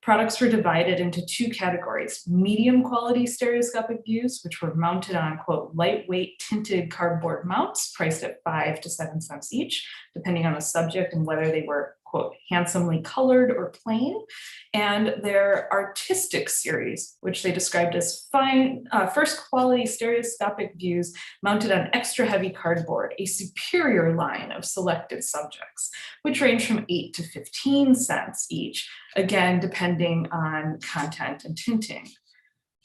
Products were divided into 2 categories: medium quality stereoscopic views, which were mounted on, quote, lightweight tinted cardboard mounts priced at 5 to 7 cents each, depending on the subject and whether they were, quote, handsomely colored or plain, and their artistic series, which they described as fine, first quality stereoscopic views mounted on extra heavy cardboard, a superior line of selected subjects, which range from 8 to 15 cents each, again, depending on content and tinting.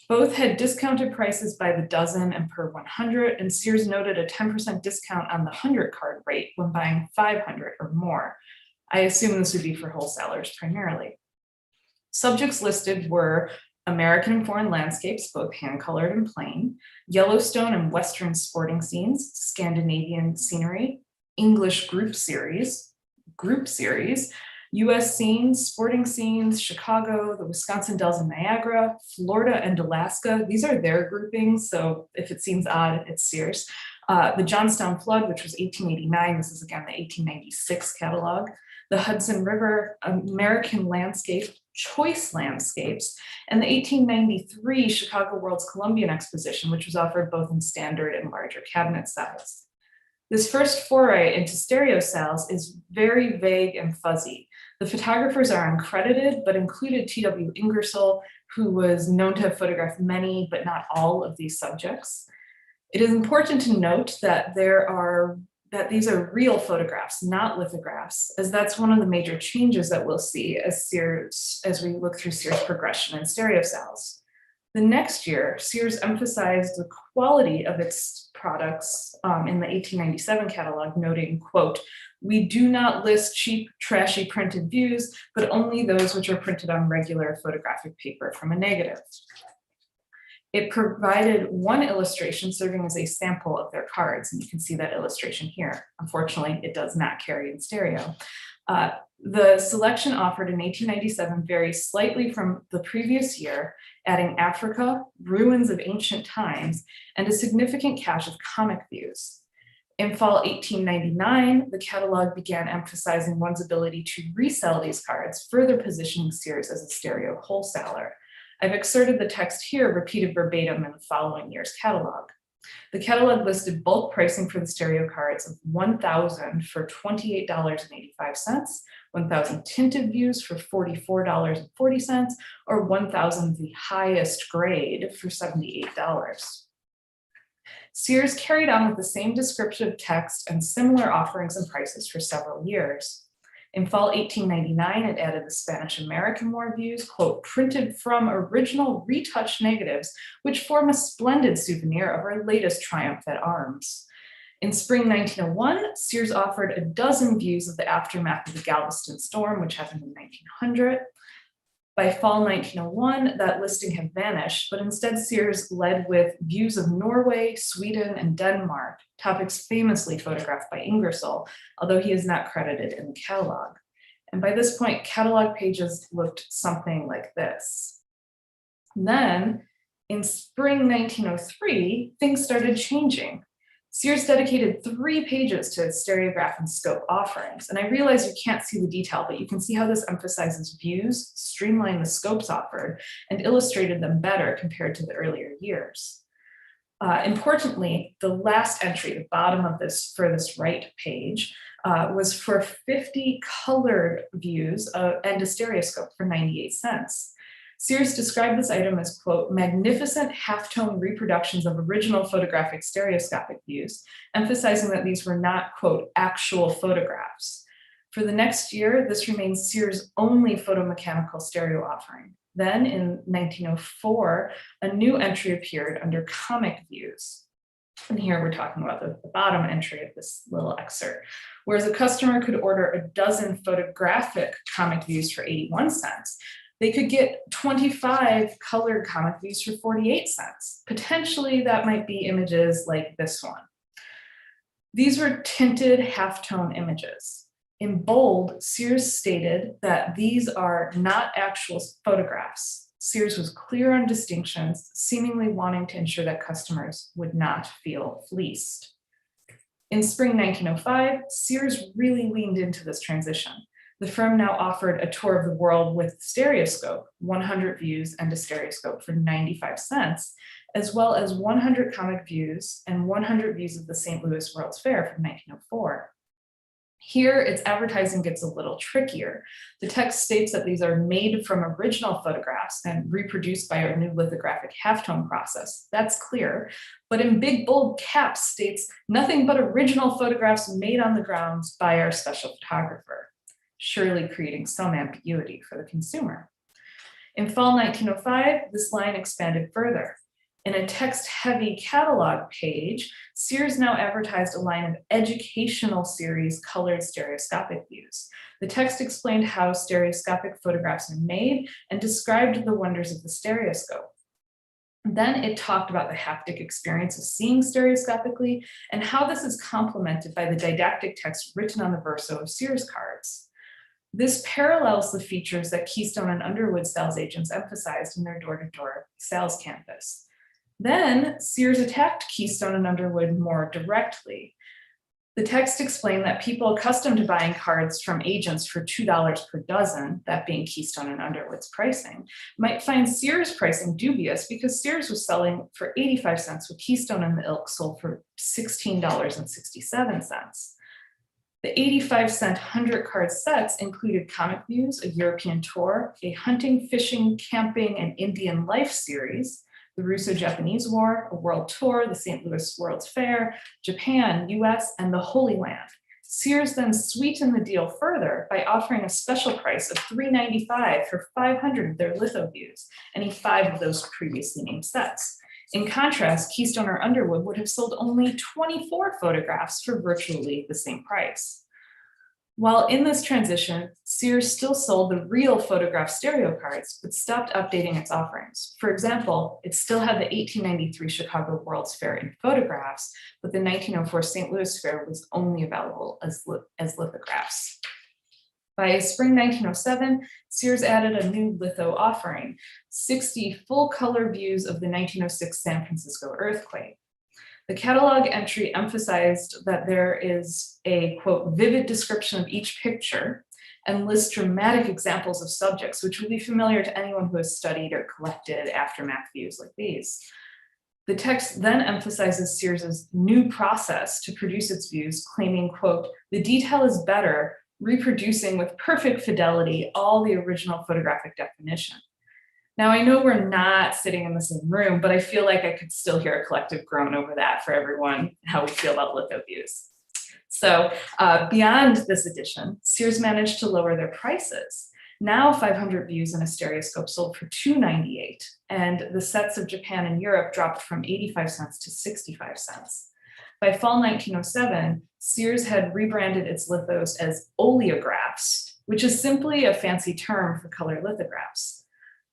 Both had discounted prices by the dozen and per 100, and Sears noted a 10% discount on the 100 card rate when buying 500 or more. I assume this would be for wholesalers primarily. Subjects listed were American and foreign landscapes, both hand-colored and plain, Yellowstone and Western sporting scenes, Scandinavian scenery, English group series, US scenes, sporting scenes, Chicago, the Wisconsin Dells and Niagara, Florida and Alaska. These are their groupings, so if it seems odd, it's Sears. The Johnstown flood, which was 1889. This is again the 1896 catalog. The Hudson River, American landscape, choice landscapes, and the 1893 Chicago World's Columbian Exposition, which was offered both in standard and larger cabinet size. This first foray into stereo sales is very vague and fuzzy. The photographers are uncredited, but included T.W. Ingersoll, who was known to have photographed many, but not all of these subjects. It is important to note that these are real photographs, not lithographs, as that's one of the major changes that we'll see as we look through Sears' progression in stereo sales. The next year, Sears emphasized the quality of its products in the 1897 catalog, noting, quote, "We do not list cheap, trashy printed views, but only those which are printed on regular photographic paper from a negative." It provided one illustration serving as a sample of their cards, and you can see that illustration here. Unfortunately, it does not carry in stereo. The selection offered in 1897 varies slightly from the previous year, adding Africa, ruins of ancient times, and a significant cache of comic views. In fall 1899, the catalog began emphasizing one's ability to resell these cards, further positioning Sears as a stereo wholesaler. I've excerpted the text here, repeated verbatim in the following year's catalog. The catalog listed bulk pricing for the stereo cards of 1,000 for $28.85, 1,000 tinted views for $44.40, or 1,000 the highest grade for $78. Sears carried on with the same descriptive text and similar offerings and prices for several years. In fall 1899, it added the Spanish American War views, quote, printed from original retouched negatives, which form a splendid souvenir of our latest triumph at arms. In spring 1901, Sears offered a dozen views of the aftermath of the Galveston storm, which happened in 1900. By fall 1901, that listing had vanished, but instead Sears led with views of Norway, Sweden, and Denmark, topics famously photographed by Ingersoll, although he is not credited in the catalog. And by this point, catalog pages looked something like this. Then, in spring 1903, things started changing. Sears dedicated 3 pages to its stereograph and scope offerings. And I realize you can't see the detail, but you can see how this emphasizes views, streamlined the scopes offered, and illustrated them better compared to the earlier years. Importantly, the last entry, the bottom of this furthest right page, was for 50 colored views and a stereoscope for 98 cents. Sears described this item as, quote, magnificent halftone reproductions of original photographic stereoscopic views, emphasizing that these were not, quote, actual photographs. For the next year, this remained Sears' only photomechanical stereo offering. Then in 1904, a new entry appeared under comic views. And here we're talking about the bottom entry of this little excerpt. Whereas a customer could order a dozen photographic comic views for 81 cents, they could get 25 colored comic views for 48 cents. Potentially that might be images like this one. These were tinted halftone images. In bold, Sears stated that these are not actual photographs. Sears was clear on distinctions, seemingly wanting to ensure that customers would not feel fleeced. In spring 1905, Sears really leaned into this transition. The firm now offered a tour of the world with stereoscope, 100 views and a stereoscope for 95 cents, as well as 100 comic views and 100 views of the St. Louis World's Fair from 1904. Here, its advertising gets a little trickier. The text states that these are made from original photographs and reproduced by our new lithographic halftone process. That's clear. But in big bold caps states nothing but original photographs made on the grounds by our special photographer, surely creating some ambiguity for the consumer. In fall 1905, this line expanded further. In a text-heavy catalog page, Sears now advertised a line of educational series colored stereoscopic views. The text explained how stereoscopic photographs are made and described the wonders of the stereoscope. Then it talked about the haptic experience of seeing stereoscopically and how this is complemented by the didactic text written on the verso of Sears cards. This parallels the features that Keystone and Underwood sales agents emphasized in their door-to-door sales canvas. Then Sears attacked Keystone and Underwood more directly. The text explained that people accustomed to buying cards from agents for $2 per dozen, that being Keystone and Underwood's pricing, might find Sears' pricing dubious because Sears was selling for 85 cents with Keystone and the ilk sold for $16.67. The 85-cent 100-card sets included comic views, a European tour, a hunting, fishing, camping, and Indian life series, the Russo-Japanese War, a world tour, the St. Louis World's Fair, Japan, US, and the Holy Land. Sears then sweetened the deal further by offering a special price of $3.95 for 500 of their litho views, any 5 of those previously named sets. In contrast, Keystone or Underwood would have sold only 24 photographs for virtually the same price. While in this transition, Sears still sold the real photograph stereo cards, but stopped updating its offerings. For example, it still had the 1893 Chicago World's Fair in photographs, but the 1904 St. Louis Fair was only available as lithographs. By spring 1907, Sears added a new litho offering, 60 full-color views of the 1906 San Francisco earthquake. The catalog entry emphasized that there is a, quote, vivid description of each picture and lists dramatic examples of subjects, which will be familiar to anyone who has studied or collected aftermath views like these. The text then emphasizes Sears's new process to produce its views, claiming, quote, "The detail is better, reproducing with perfect fidelity all the original photographic definition." Now, I know we're not sitting in the same room, but I feel like I could still hear a collective groan over that for everyone, how we feel about litho views. So beyond this edition, Sears managed to lower their prices. Now 500 views in a stereoscope sold for $2.98, and the sets of Japan and Europe dropped from 85 cents to 65 cents. By fall 1907, Sears had rebranded its lithos as oleographs, which is simply a fancy term for color lithographs.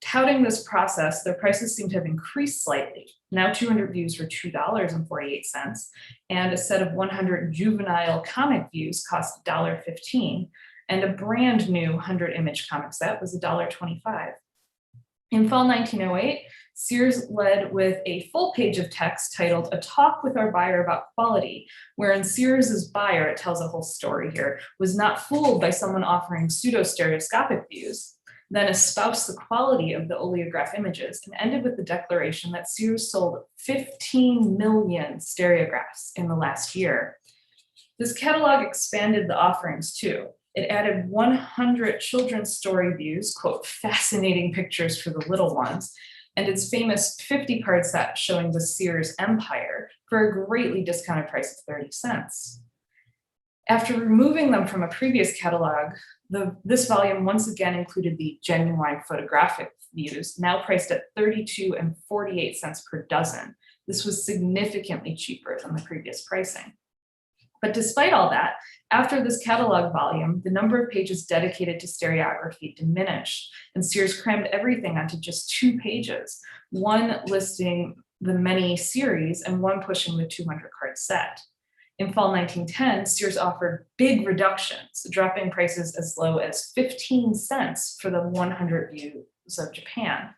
Touting this process, their prices seem to have increased slightly. Now 200 views for $2.48, and a set of 100 juvenile comic views cost $1.15, and a brand new 100 image comic set was $1.25. In fall 1908, Sears led with a full page of text titled "A Talk with Our Buyer About Quality," wherein Sears's buyer, it tells a whole story here, was not fooled by someone offering pseudo-stereoscopic views, then espoused the quality of the oleograph images, and ended with the declaration that Sears sold 15 million stereographs in the last year. This catalog expanded the offerings too. It added 100 children's story views, quote, "fascinating pictures for the little ones," and its famous 50-card set showing the Sears empire for a greatly discounted price of 30 cents. After removing them from a previous catalog, this volume once again included the genuine photographic views, now priced at 32 and 48 cents per dozen. This was significantly cheaper than the previous pricing. But despite all that, after this catalog volume, the number of pages dedicated to stereography diminished, and Sears crammed everything onto just 2 pages, one listing the many series and one pushing the 200-card set. In fall 1910, Sears offered big reductions, dropping prices as low as 15 cents for the 100 views of Japan.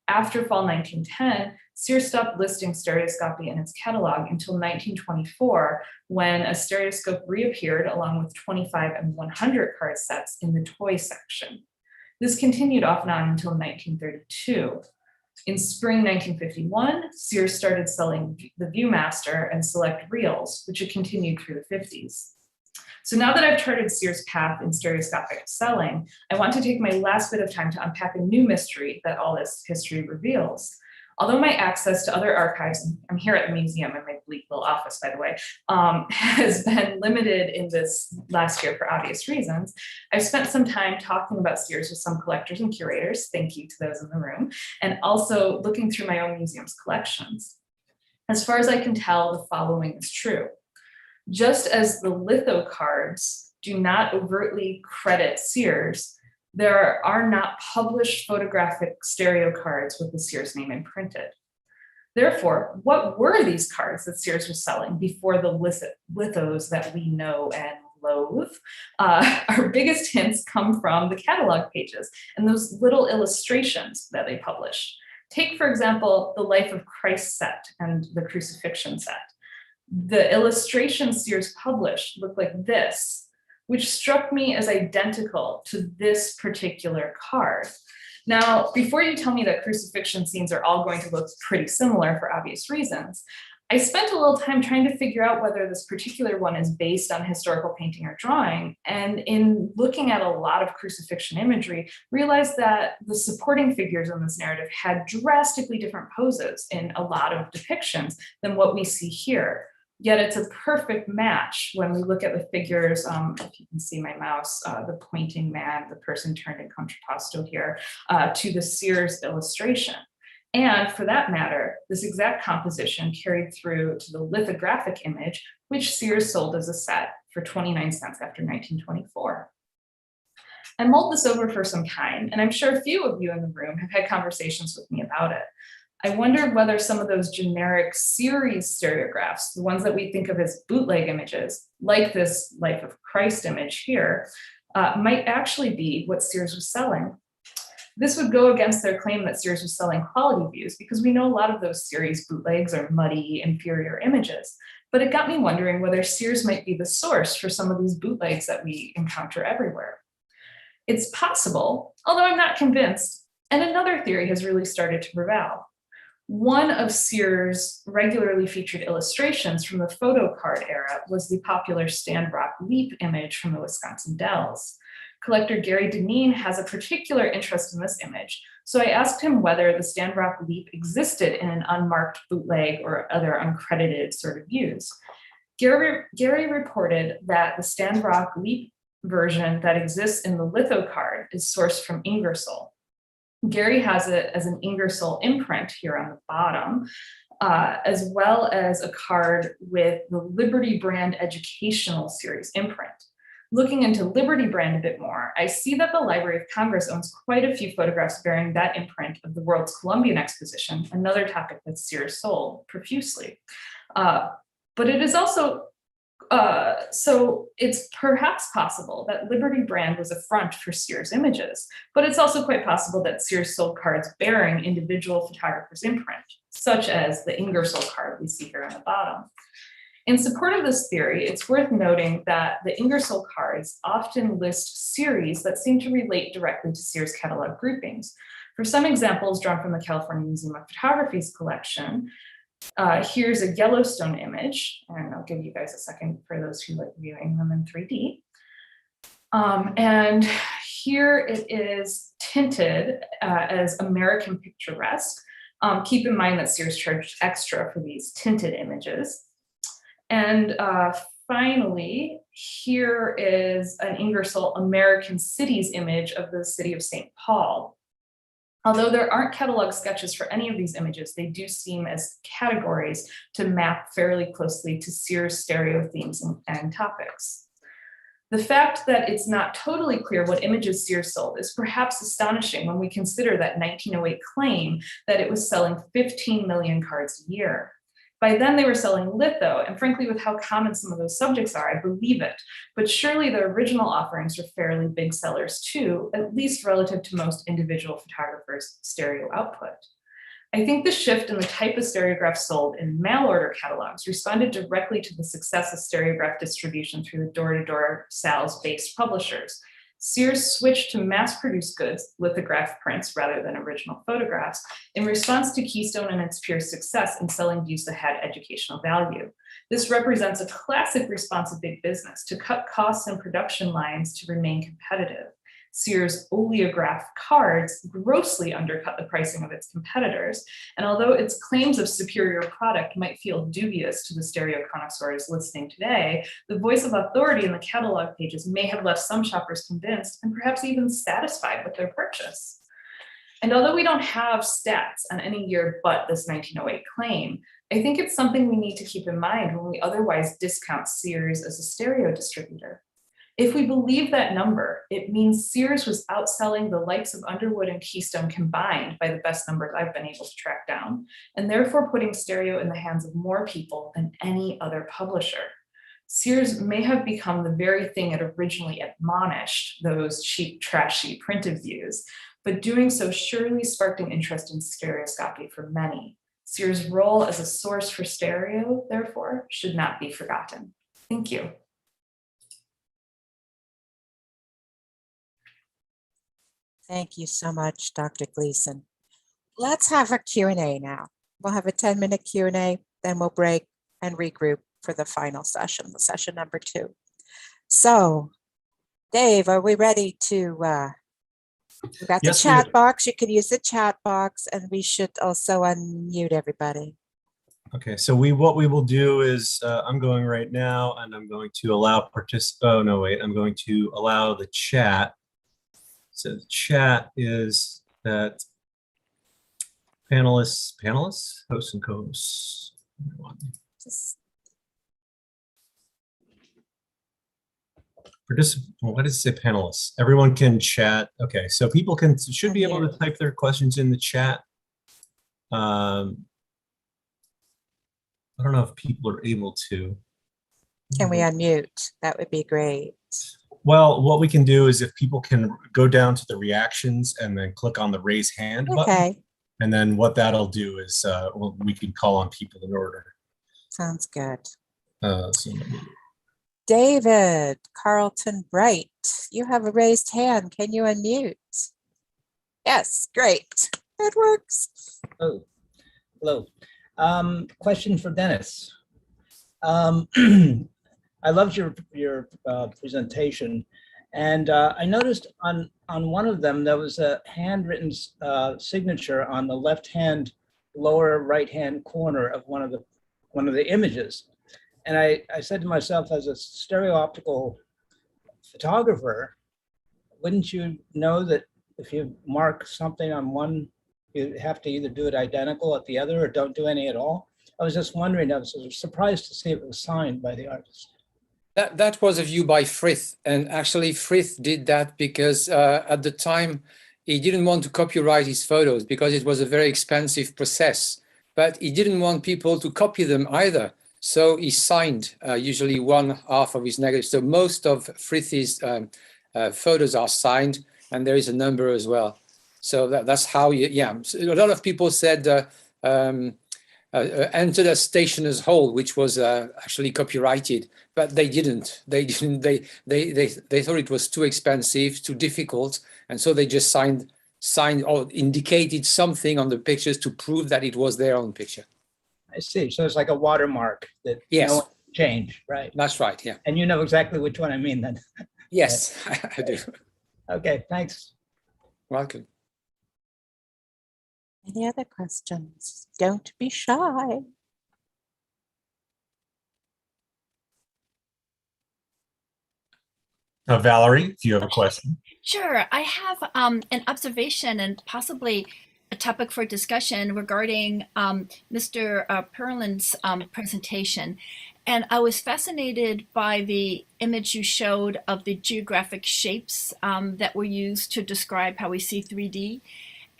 After fall 1910, Sears stopped listing stereoscopy in its catalog until 1924, when a stereoscope reappeared along with 25 and 100 card sets in the toy section. This continued off and on until 1932. In spring 1951, Sears started selling the Viewmaster and select reels, which had continued through the 50s. So now that I've charted Sears' path in stereoscopic selling, I want to take my last bit of time to unpack a new mystery that all this history reveals. Although my access to other archives, and I'm here at the museum in my bleak little office, by the way, has been limited in this last year for obvious reasons, I've spent some time talking about Sears with some collectors and curators, thank you to those in the room, and also looking through my own museum's collections. As far as I can tell, the following is true. Just as the litho cards do not overtly credit Sears, there are not published photographic stereo cards with the Sears name imprinted. Therefore, what were these cards that Sears was selling before the lithos that we know and loathe? Our biggest hints come from the catalog pages and those little illustrations that they publish. Take, for example, the Life of Christ set and the Crucifixion set. The illustrations Sears published look like this, which struck me as identical to this particular card. Now, before you tell me that crucifixion scenes are all going to look pretty similar for obvious reasons, I spent a little time trying to figure out whether this particular one is based on historical painting or drawing, and in looking at a lot of crucifixion imagery, realized that the supporting figures in this narrative had drastically different poses in a lot of depictions than what we see here. Yet it's a perfect match when we look at the figures, if you can see my mouse, the pointing man, the person turned in contrapposto here, to the Sears illustration. And for that matter, this exact composition carried through to the lithographic image, which Sears sold as a set for 29 cents after 1924. I mulled this over for some time, and I'm sure a few of you in the room have had conversations with me about it. I wondered whether some of those generic series stereographs, the ones that we think of as bootleg images, like this Life of Christ image here, might actually be what Sears was selling. This would go against their claim that Sears was selling quality views, because we know a lot of those series bootlegs are muddy, inferior images. But it got me wondering whether Sears might be the source for some of these bootlegs that we encounter everywhere. It's possible, although I'm not convinced. And another theory has really started to prevail. One of Sears' regularly featured illustrations from the photo card era was the popular Stand Rock Leap image from the Wisconsin Dells. Collector Gary Deneen has a particular interest in this image, so I asked him whether the Stand Rock Leap existed in an unmarked bootleg or other uncredited sort of views. Gary reported that the Stand Rock Leap version that exists in the litho card is sourced from Ingersoll. Gary has it as an Ingersoll imprint here on the bottom, as well as a card with the Liberty Brand Educational Series imprint. Looking into Liberty Brand a bit more, I see that the Library of Congress owns quite a few photographs bearing that imprint of the World's Columbian Exposition, another topic that Sears sold profusely. But it is also, so it's perhaps possible that Liberty Brand was a front for Sears images, but it's also quite possible that Sears sold cards bearing individual photographers' imprint, such as the Ingersoll card we see here on the bottom. In support of this theory, it's worth noting that the Ingersoll cards often list series that seem to relate directly to Sears catalog groupings. For some examples drawn from the California Museum of Photography's collection, here's a Yellowstone image, and I'll give you guys a second for those who like viewing them in 3D. And here it is tinted as American Picturesque. Keep in mind that Sears charged extra for these tinted images. And finally, here is an Ingersoll American Cities image of the city of St. Paul. Although there aren't catalog sketches for any of these images, they do seem as categories to map fairly closely to Sears stereo themes and topics. The fact that it's not totally clear what images Sears sold is perhaps astonishing when we consider that 1908 claim that it was selling 15 million cards a year. By then they were selling litho, and frankly, with how common some of those subjects are, I believe it. But surely the original offerings were fairly big sellers too, at least relative to most individual photographers' stereo output. I think the shift in the type of stereographs sold in mail order catalogs responded directly to the success of stereograph distribution through the door-to-door sales-based publishers. Sears switched to mass-produced goods, lithograph prints rather than original photographs, in response to Keystone and its peers' success in selling views that had educational value. This represents a classic response of big business to cut costs and production lines to remain competitive. Sears' oleograph cards grossly undercut the pricing of its competitors, and although its claims of superior product might feel dubious to the stereo connoisseurs listening today, the voice of authority in the catalog pages may have left some shoppers convinced and perhaps even satisfied with their purchase. And although we don't have stats on any year but this 1908 claim, I think it's something we need to keep in mind when we otherwise discount Sears as a stereo distributor. If we believe that number, it means Sears was outselling the likes of Underwood and Keystone combined by the best numbers I've been able to track down, and therefore putting stereo in the hands of more people than any other publisher. Sears may have become the very thing it originally admonished, those cheap, trashy printed views, but doing so surely sparked an interest in stereoscopy for many. Sears' role as a source for stereo, therefore, should not be forgotten. Thank you. Thank you so much, Dr. Gleason. Let's have a Q&A now. We'll have a 10-minute Q&A, then we'll break and regroup for the final session, the session number 2. So, Dave, are we ready to, we got the chat box. You can use the chat box, and we should also unmute everybody. Okay, so what we will do is I'm going right now, and I'm going to allow I'm going to allow the chat. So the chat is that panelists, hosts and co-hosts. What does it say, panelists? Everyone can chat. Okay, so people should be able to type their questions in the chat. I don't know if people are able to. Can we unmute? That would be great. Well, what we can do is if people can go down to the reactions and then click on the raise hand button. And then what that'll do is we can call on people in order. Sounds good. So David Carlton Bright, you have a raised hand. Can you unmute? Yes, great. It works. Oh, Hello. Question for Dennis. I loved your presentation, and I noticed on one of them there was a handwritten signature on the left-hand lower right-hand corner of one of the images, and I said to myself, as a stereooptical photographer, wouldn't you know that if you mark something on one, you have to either do it identical at the other or don't do any at all? I was just wondering, I was surprised to see it was signed by the artist. That was a view by Frith, and actually Frith did that because at the time he didn't want to copyright his photos because it was a very expensive process, but he didn't want people to copy them either. So he signed usually one half of his negatives. So most of Frith's photos are signed, and there is a number as well. So that's how so a lot of people said entered a stationer's hole, which was actually copyrighted, but they didn't. They thought it was too expensive, too difficult, and so they just signed or indicated something on the pictures to prove that it was their own picture. I see. So it's like a watermark that Yes. no one can change, right? That's right. Yeah. And you know exactly which one I mean then. Yes, I do. Okay, thanks. Welcome. Any other questions? Don't be shy. Valerie, if you have a question. Sure. I have an observation and possibly a topic for discussion regarding Mr. Perlin's presentation. And I was fascinated by the image you showed of the geographic shapes that were used to describe how we see 3D.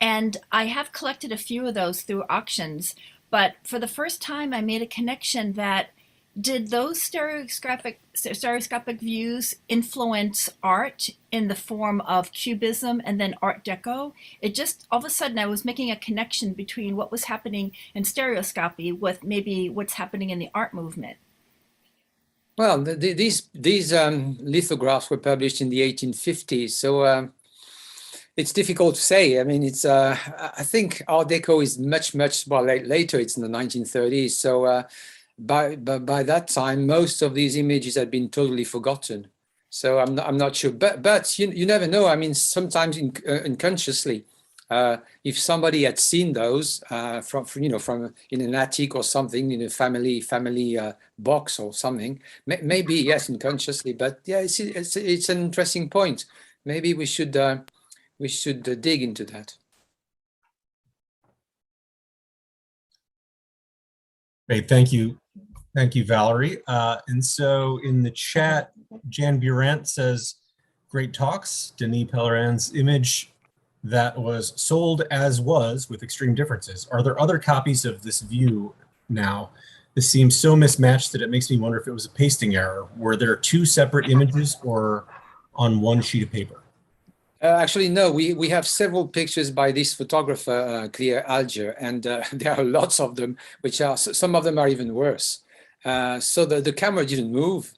And I have collected a few of those through auctions, but for the first time I made a connection that did those stereoscopic views influence art in the form of Cubism and then Art Deco? It just, all of a sudden I was making a connection between what was happening in stereoscopy with maybe what's happening in the art movement. Well, these lithographs were published in the 1850s, so it's difficult to say. I mean, it's I think Art Deco is much later. It's in the 1930s. So by that time, most of these images had been totally forgotten. So I'm not sure. But you never know. I mean, sometimes unconsciously, if somebody had seen those from in an attic or something, in a family box or something, maybe yes, unconsciously. But yeah, it's an interesting point. Maybe we should dig into that. Great, thank you, Valerie. And so in the chat, Jan Burant says, "Great talks. Denis Pellerin's image that was sold as was with extreme differences. Are there other copies of this view now? This seems so mismatched that it makes me wonder if it was a pasting error. Were there two separate images or on one sheet of paper?" Actually, no, we have several pictures by this photographer, Clear Alger, and there are lots of them, which are, some of them are even worse. So the camera didn't move.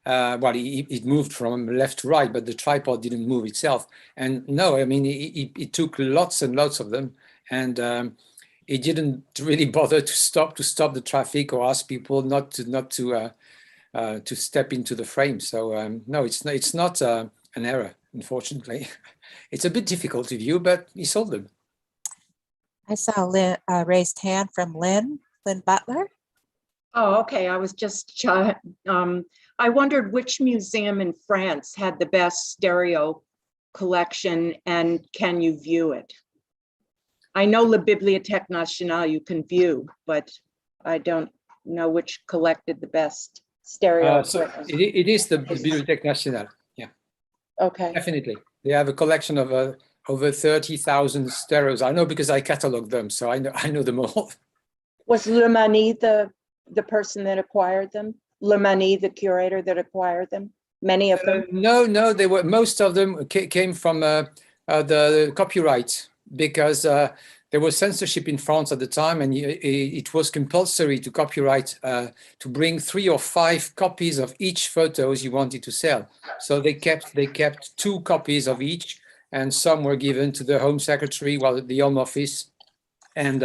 Well, it moved from left to right, but the tripod didn't move itself. And no, I mean, it took lots and lots of them, and it didn't really bother to stop the traffic or ask people not to step into the frame. So no, it's not an error. Unfortunately, it's a bit difficult to view, but he sold them. I saw a raised hand from Lynn Butler. Oh, okay. I was just, I wondered which museum in France had the best stereo collection and can you view it? I know La Bibliothèque Nationale you can view, but I don't know which collected the best stereo. So it is the Bibliothèque Nationale. Okay. Definitely. They have a collection of over 30,000 stereos. I know because I cataloged them, so I know them all. Was Le Mani the person that acquired them? Le Mani, the curator that acquired them? Many of them? No, they were, most of them came from the copyright, because there was censorship in France at the time, and it was compulsory to copyright, to bring 3 or 5 copies of each photos you wanted to sell. So they kept 2 copies of each, and some were given to the Home Secretary, the Home Office, And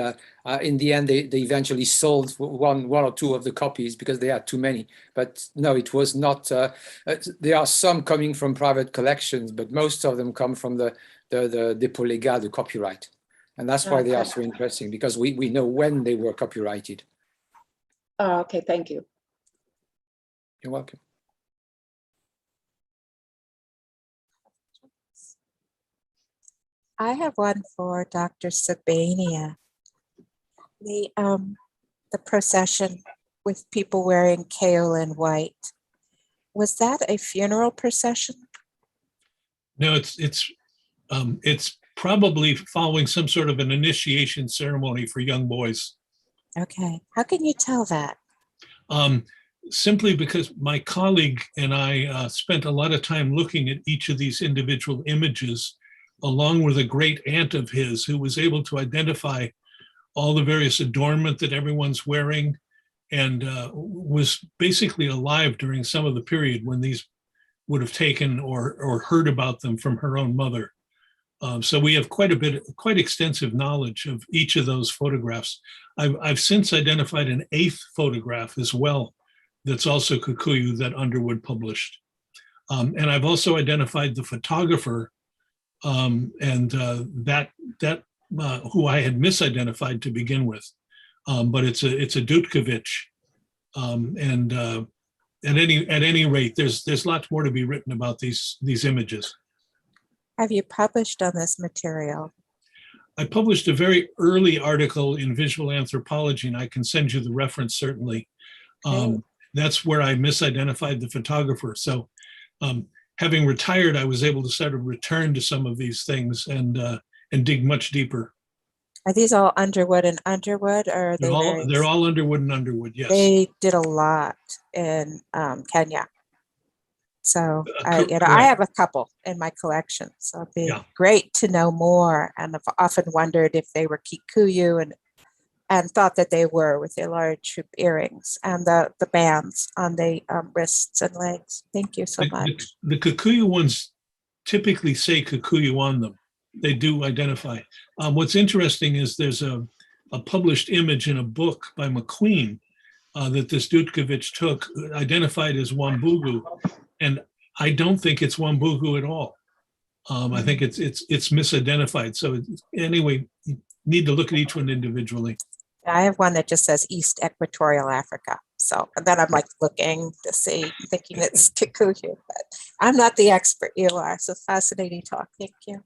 in the end, they eventually sold one or two of the copies because they had too many. But no, it was not. There are some coming from private collections, but most of them come from the dépôt légal, the copyright. And that's why they are so interesting, because we know when they were copyrighted. Okay, thank you. You're welcome. I have one for Dr. Sabania. The procession with people wearing kaolin white. Was that a funeral procession? No, it's probably following some sort of an initiation ceremony for young boys. Okay, how can you tell that? Simply because my colleague and I spent a lot of time looking at each of these individual images, along with a great aunt of his who was able to identify all the various adornment that everyone's wearing, and was basically alive during some of the period when these would have taken or heard about them from her own mother. So we have quite extensive knowledge of each of those photographs. I've since identified an 8th photograph as well that's also Kikuyu that Underwood published. And I've also identified the photographer and that who I had misidentified to begin with. But it's a Dutkovich. And at any rate, there's lots more to be written about these images. Have you published on this material? I published a very early article in Visual Anthropology, and I can send you the reference certainly. That's where I misidentified the photographer. So having retired, I was able to sort of return to some of these things and dig much deeper. Are these all Underwood and Underwood, or are They're all Underwood and Underwood, yes. They did a lot in Kenya. So I have a couple in my collection. So it'd be great to know more. And I've often wondered if they were Kikuyu and thought that they were, with their large hoop earrings and the bands on the wrists and legs. Thank you so much. The Kikuyu ones typically say Kikuyu on them. They do identify. What's interesting is there's a published image in a book by McQueen that this Dutkovich took, identified as Wambugu. And I don't think it's Wambugu at all. I think it's misidentified. So anyway, you need to look at each one individually. I have one that just says East Equatorial Africa. So and then I'm like looking to see, thinking it's Kikuyu, but I'm not the expert, you are. So fascinating talk. Thank you.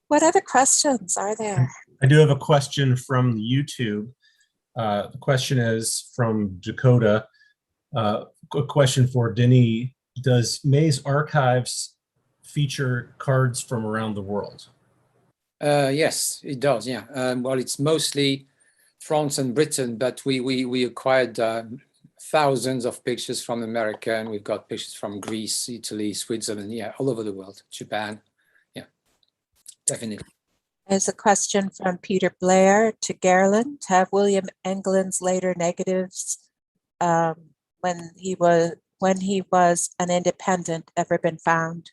What other questions are there? I do have a question from YouTube. The question is from Dakota. A question for Denis. Does May's archives feature cards from around the world? Yes, it does. Yeah. Well, it's mostly France and Britain, but we acquired thousands of pictures from America, and we've got pictures from Greece, Italy, Switzerland, yeah, all over the world, Japan. Yeah, definitely. There's a question from Peter Blair to Gerland. Have William England's later negatives when he was an independent ever been found?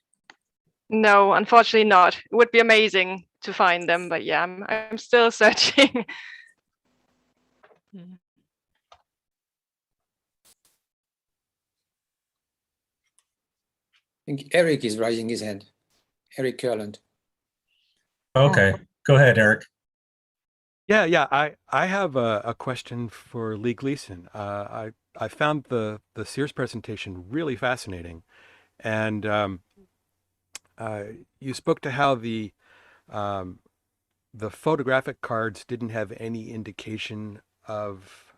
No, unfortunately not. It would be amazing to find them, but yeah, I'm still searching. I think Eric is raising his hand. Eric Kurland. Okay, go ahead, Eric. Yeah. I have a question for Lee Gleason. I found the Sears presentation really fascinating, and you spoke to how the photographic cards didn't have any indication of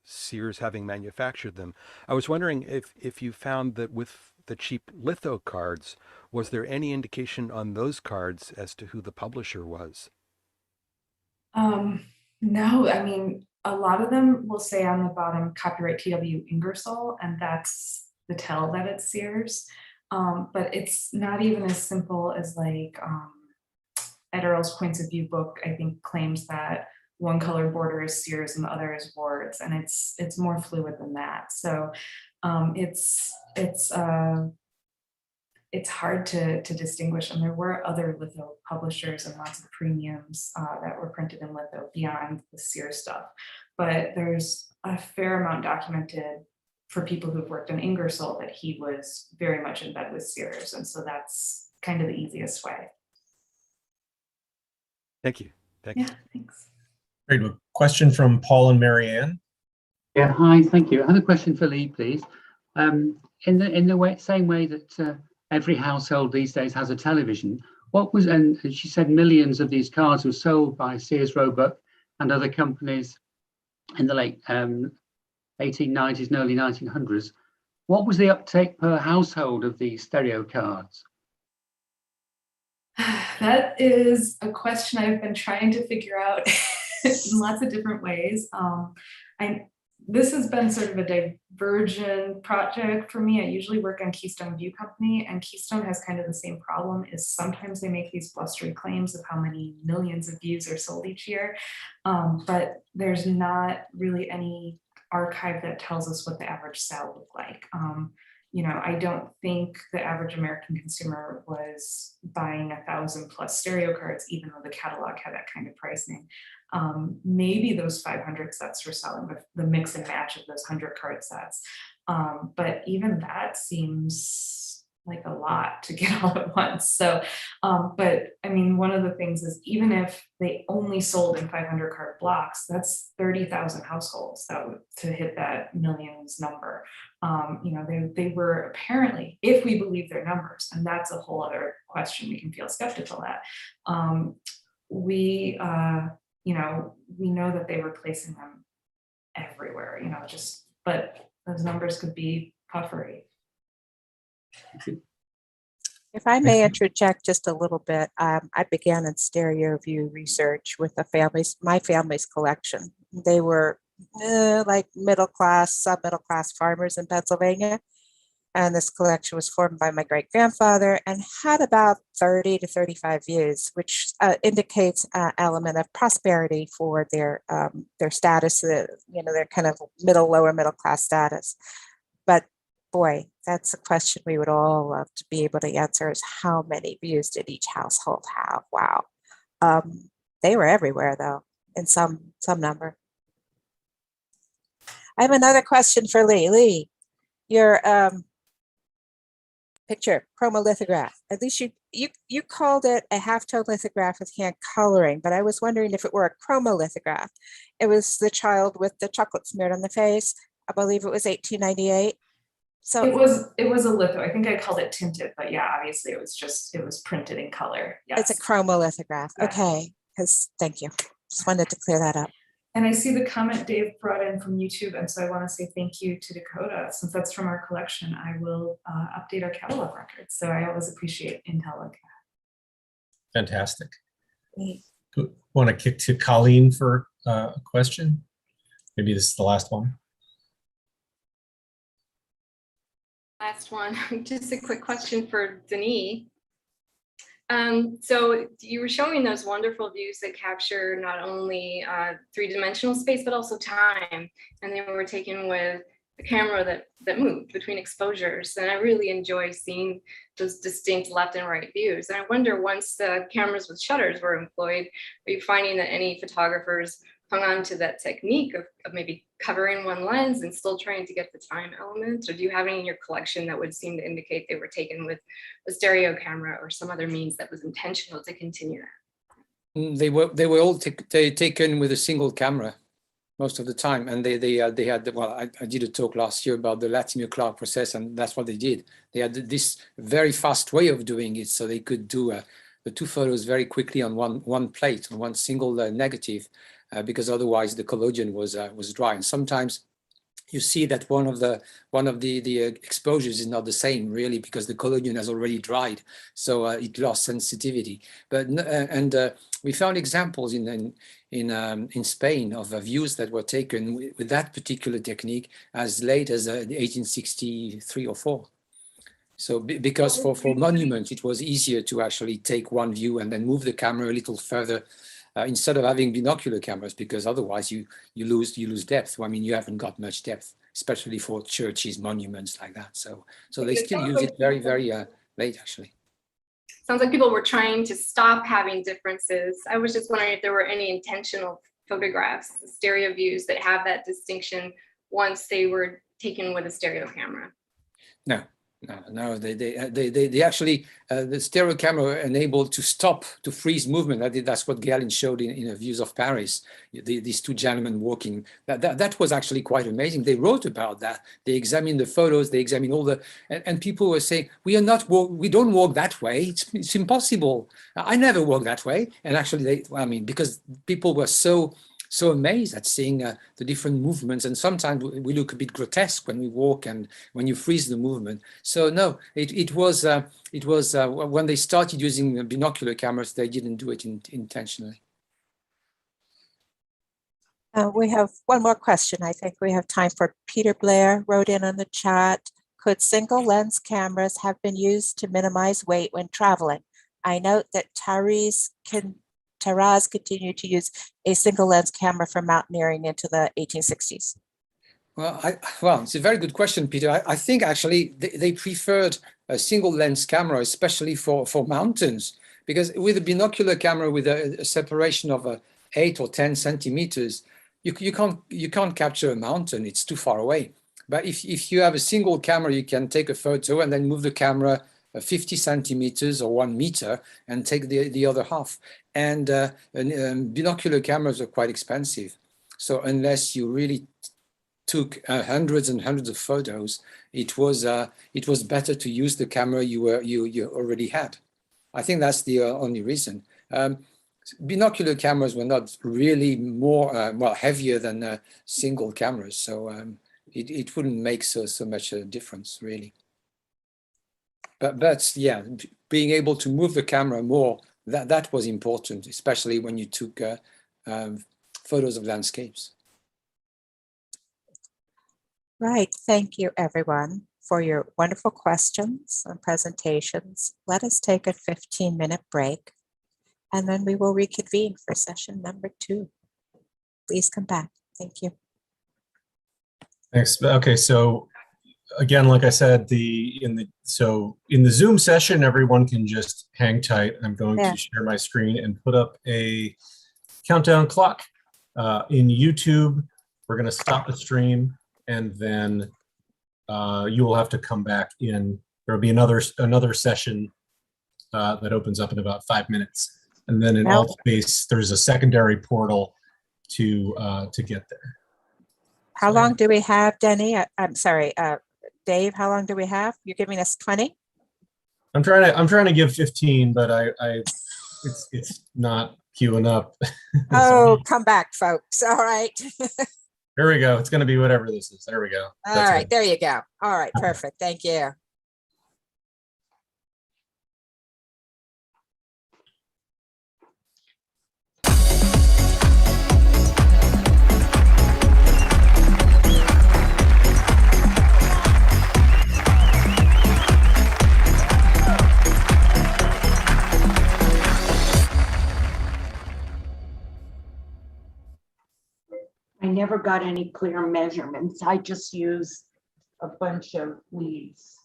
Sears having manufactured them. I was wondering if you found that with the cheap litho cards, was there any indication on those cards as to who the publisher was? No, I mean, a lot of them will say on the bottom, copyright T.W. Ingersoll, and that's the tell that it's Sears. But it's not even as simple as like Ed Earl's Points of View book, I think, claims that one color border is Sears and the other is Ward's, and it's more fluid than that. So it's hard to distinguish. And there were other litho publishers and lots of premiums that were printed in litho beyond the Sears stuff. But there's a fair amount documented for people who've worked in Ingersoll that he was very much in bed with Sears. And so that's kind of the easiest way. Thank you. Thank you. Yeah, thanks. Great. A question from Paul and Marianne. Yeah, hi, thank you. I have a question for Lee, please. In the same way that every household these days has a television, what was, and she said millions of these cards were sold by Sears Roebuck and other companies in the late 1890s and early 1900s. What was the uptake per household of these stereo cards? That is a question I've been trying to figure out in lots of different ways. This has been sort of a divergent project for me. I usually work on Keystone View Company, and Keystone has kind of the same problem. Is sometimes they make these blustery claims of how many millions of views are sold each year, but there's not really any archive that tells us what the average sale looked like. You know, I don't think the average American consumer was buying 1,000+ stereo cards, even though the catalog had that kind of pricing. Maybe those 500 sets were selling, but the mix and match of those 100 card sets. But even that seems like a lot to get all at once. So, but I mean, one of the things is even if they only sold in 500 card blocks, that's 30,000 households that would, to hit that millions number. You know, they were apparently, if we believe their numbers, and that's a whole other question we can feel skeptical at. You know, we know that they were placing them everywhere, you know, just, but those numbers could be puffery. If I may interject just a little bit, I began in stereo view research with my family's collection. They were like middle class, sub-middle class farmers in Pennsylvania. And this collection was formed by my great grandfather and had about 30 to 35 views, which indicates an element of prosperity for their status, you know, their kind of lower middle class status. But boy, that's a question we would all love to be able to answer, is how many views did each household have? Wow. They were everywhere though, in some number. I have another question for Lee. Lee, your picture, chromolithograph. At least you called it a halftone lithograph with hand coloring, but I was wondering if it were a chromolithograph. It was the child with the chocolate smeared on the face. I believe it was 1898. So it was a litho. I think I called it tinted, but yeah, obviously it was printed in color. Yes. It's a chromolithograph. Yeah. Okay, thank you. Just wanted to clear that up. And I see the comment Dave brought in from YouTube, and so I want to say thank you to Dakota. Since that's from our collection, I will update our catalog records. So I always appreciate intel like that. Fantastic. Want to kick to Colleen for a question? Maybe this is the last one. Last one, just a quick question for Denis. So you were showing those wonderful views that capture not only three-dimensional space, but also time. And they were taken with a camera that moved between exposures. And I really enjoy seeing those distinct left and right views. And I wonder, once the cameras with shutters were employed, are you finding that any photographers hung on to that technique of maybe covering one lens and still trying to get the time element? Or do you have any in your collection that would seem to indicate they were taken with a stereo camera or some other means that was intentional to continue that? They were all taken with a single camera most of the time, and they had, well, I did a talk last year about the Latimer Clark process, and that's what they did. They had this very fast way of doing it, so they could do the two photos very quickly on one plate, on one single negative. Because otherwise the collodion was dry, and sometimes you see that one of the exposures is not the same really, because the collodion has already dried, so it lost sensitivity. But we found examples in Spain of views that were taken with that particular technique as late as 1863 or 4. So because for monuments it was easier to actually take one view and then move the camera a little further. Instead of having binocular cameras, because otherwise you lose depth. I mean, you haven't got much depth, especially for churches, monuments like that. So they still use it very, very late actually. Sounds like people were trying to stop having differences. I was just wondering if there were any intentional photographs, stereo views that have that distinction once they were taken with a stereo camera. No, they actually, the stereo camera enabled to stop, to freeze movement. That's what Galen showed in Views of Paris, these two gentlemen walking. That was actually quite amazing. They wrote about that. They examined the photos, they examined all the, and people were saying, we don't walk that way. It's impossible. I never walk that way. And actually, because people were so amazed at seeing the different movements, and sometimes we look a bit grotesque when we walk and when you freeze the movement. So no, it was when they started using binocular cameras, they didn't do it intentionally. We have one more question. I think we have time for Peter Blair wrote in on the chat. Could single lens cameras have been used to minimize weight when traveling? I note that Taraz continued to use a single lens camera for mountaineering into the 1860s. Well, it's a very good question, Peter. I think actually they preferred a single lens camera, especially for mountains, because with a binocular camera with a separation of 8 or 10 centimeters, you can't capture a mountain. It's too far away. But if you have a single camera, you can take a photo and then move the camera 50 centimeters or 1 meter and take the other half. And binocular cameras are quite expensive. So unless you really took hundreds and hundreds of photos, it was better to use the camera you already had. I think that's the only reason. Binocular cameras were not really more heavier than single cameras, so it wouldn't make so much a difference really. But yeah, being able to move the camera more, that was important, especially when you took photos of landscapes. Right. Thank you, everyone, for your wonderful questions and presentations. Let us take a 15-minute break, and then we will reconvene for session number 2. Please come back. Thank you. Thanks. Okay, so again, like I said, in the Zoom session, everyone can just hang tight. I'm going to share my screen and put up a countdown clock. In YouTube, we're going to stop the stream, and then you will have to come back in. There will be another session that opens up in about 5 minutes, and then in Altspace, there's a secondary portal to get there. How long do we have, Denny? I'm sorry, Dave. How long do we have? You're giving us 20? I'm trying to give 15, but it's not queuing up. Oh, come back, folks. All right. Here we go. It's going to be whatever this is. There we go. All right, there you go. All right, perfect. Thank you. I never got any clear measurements. I just used a bunch of leads.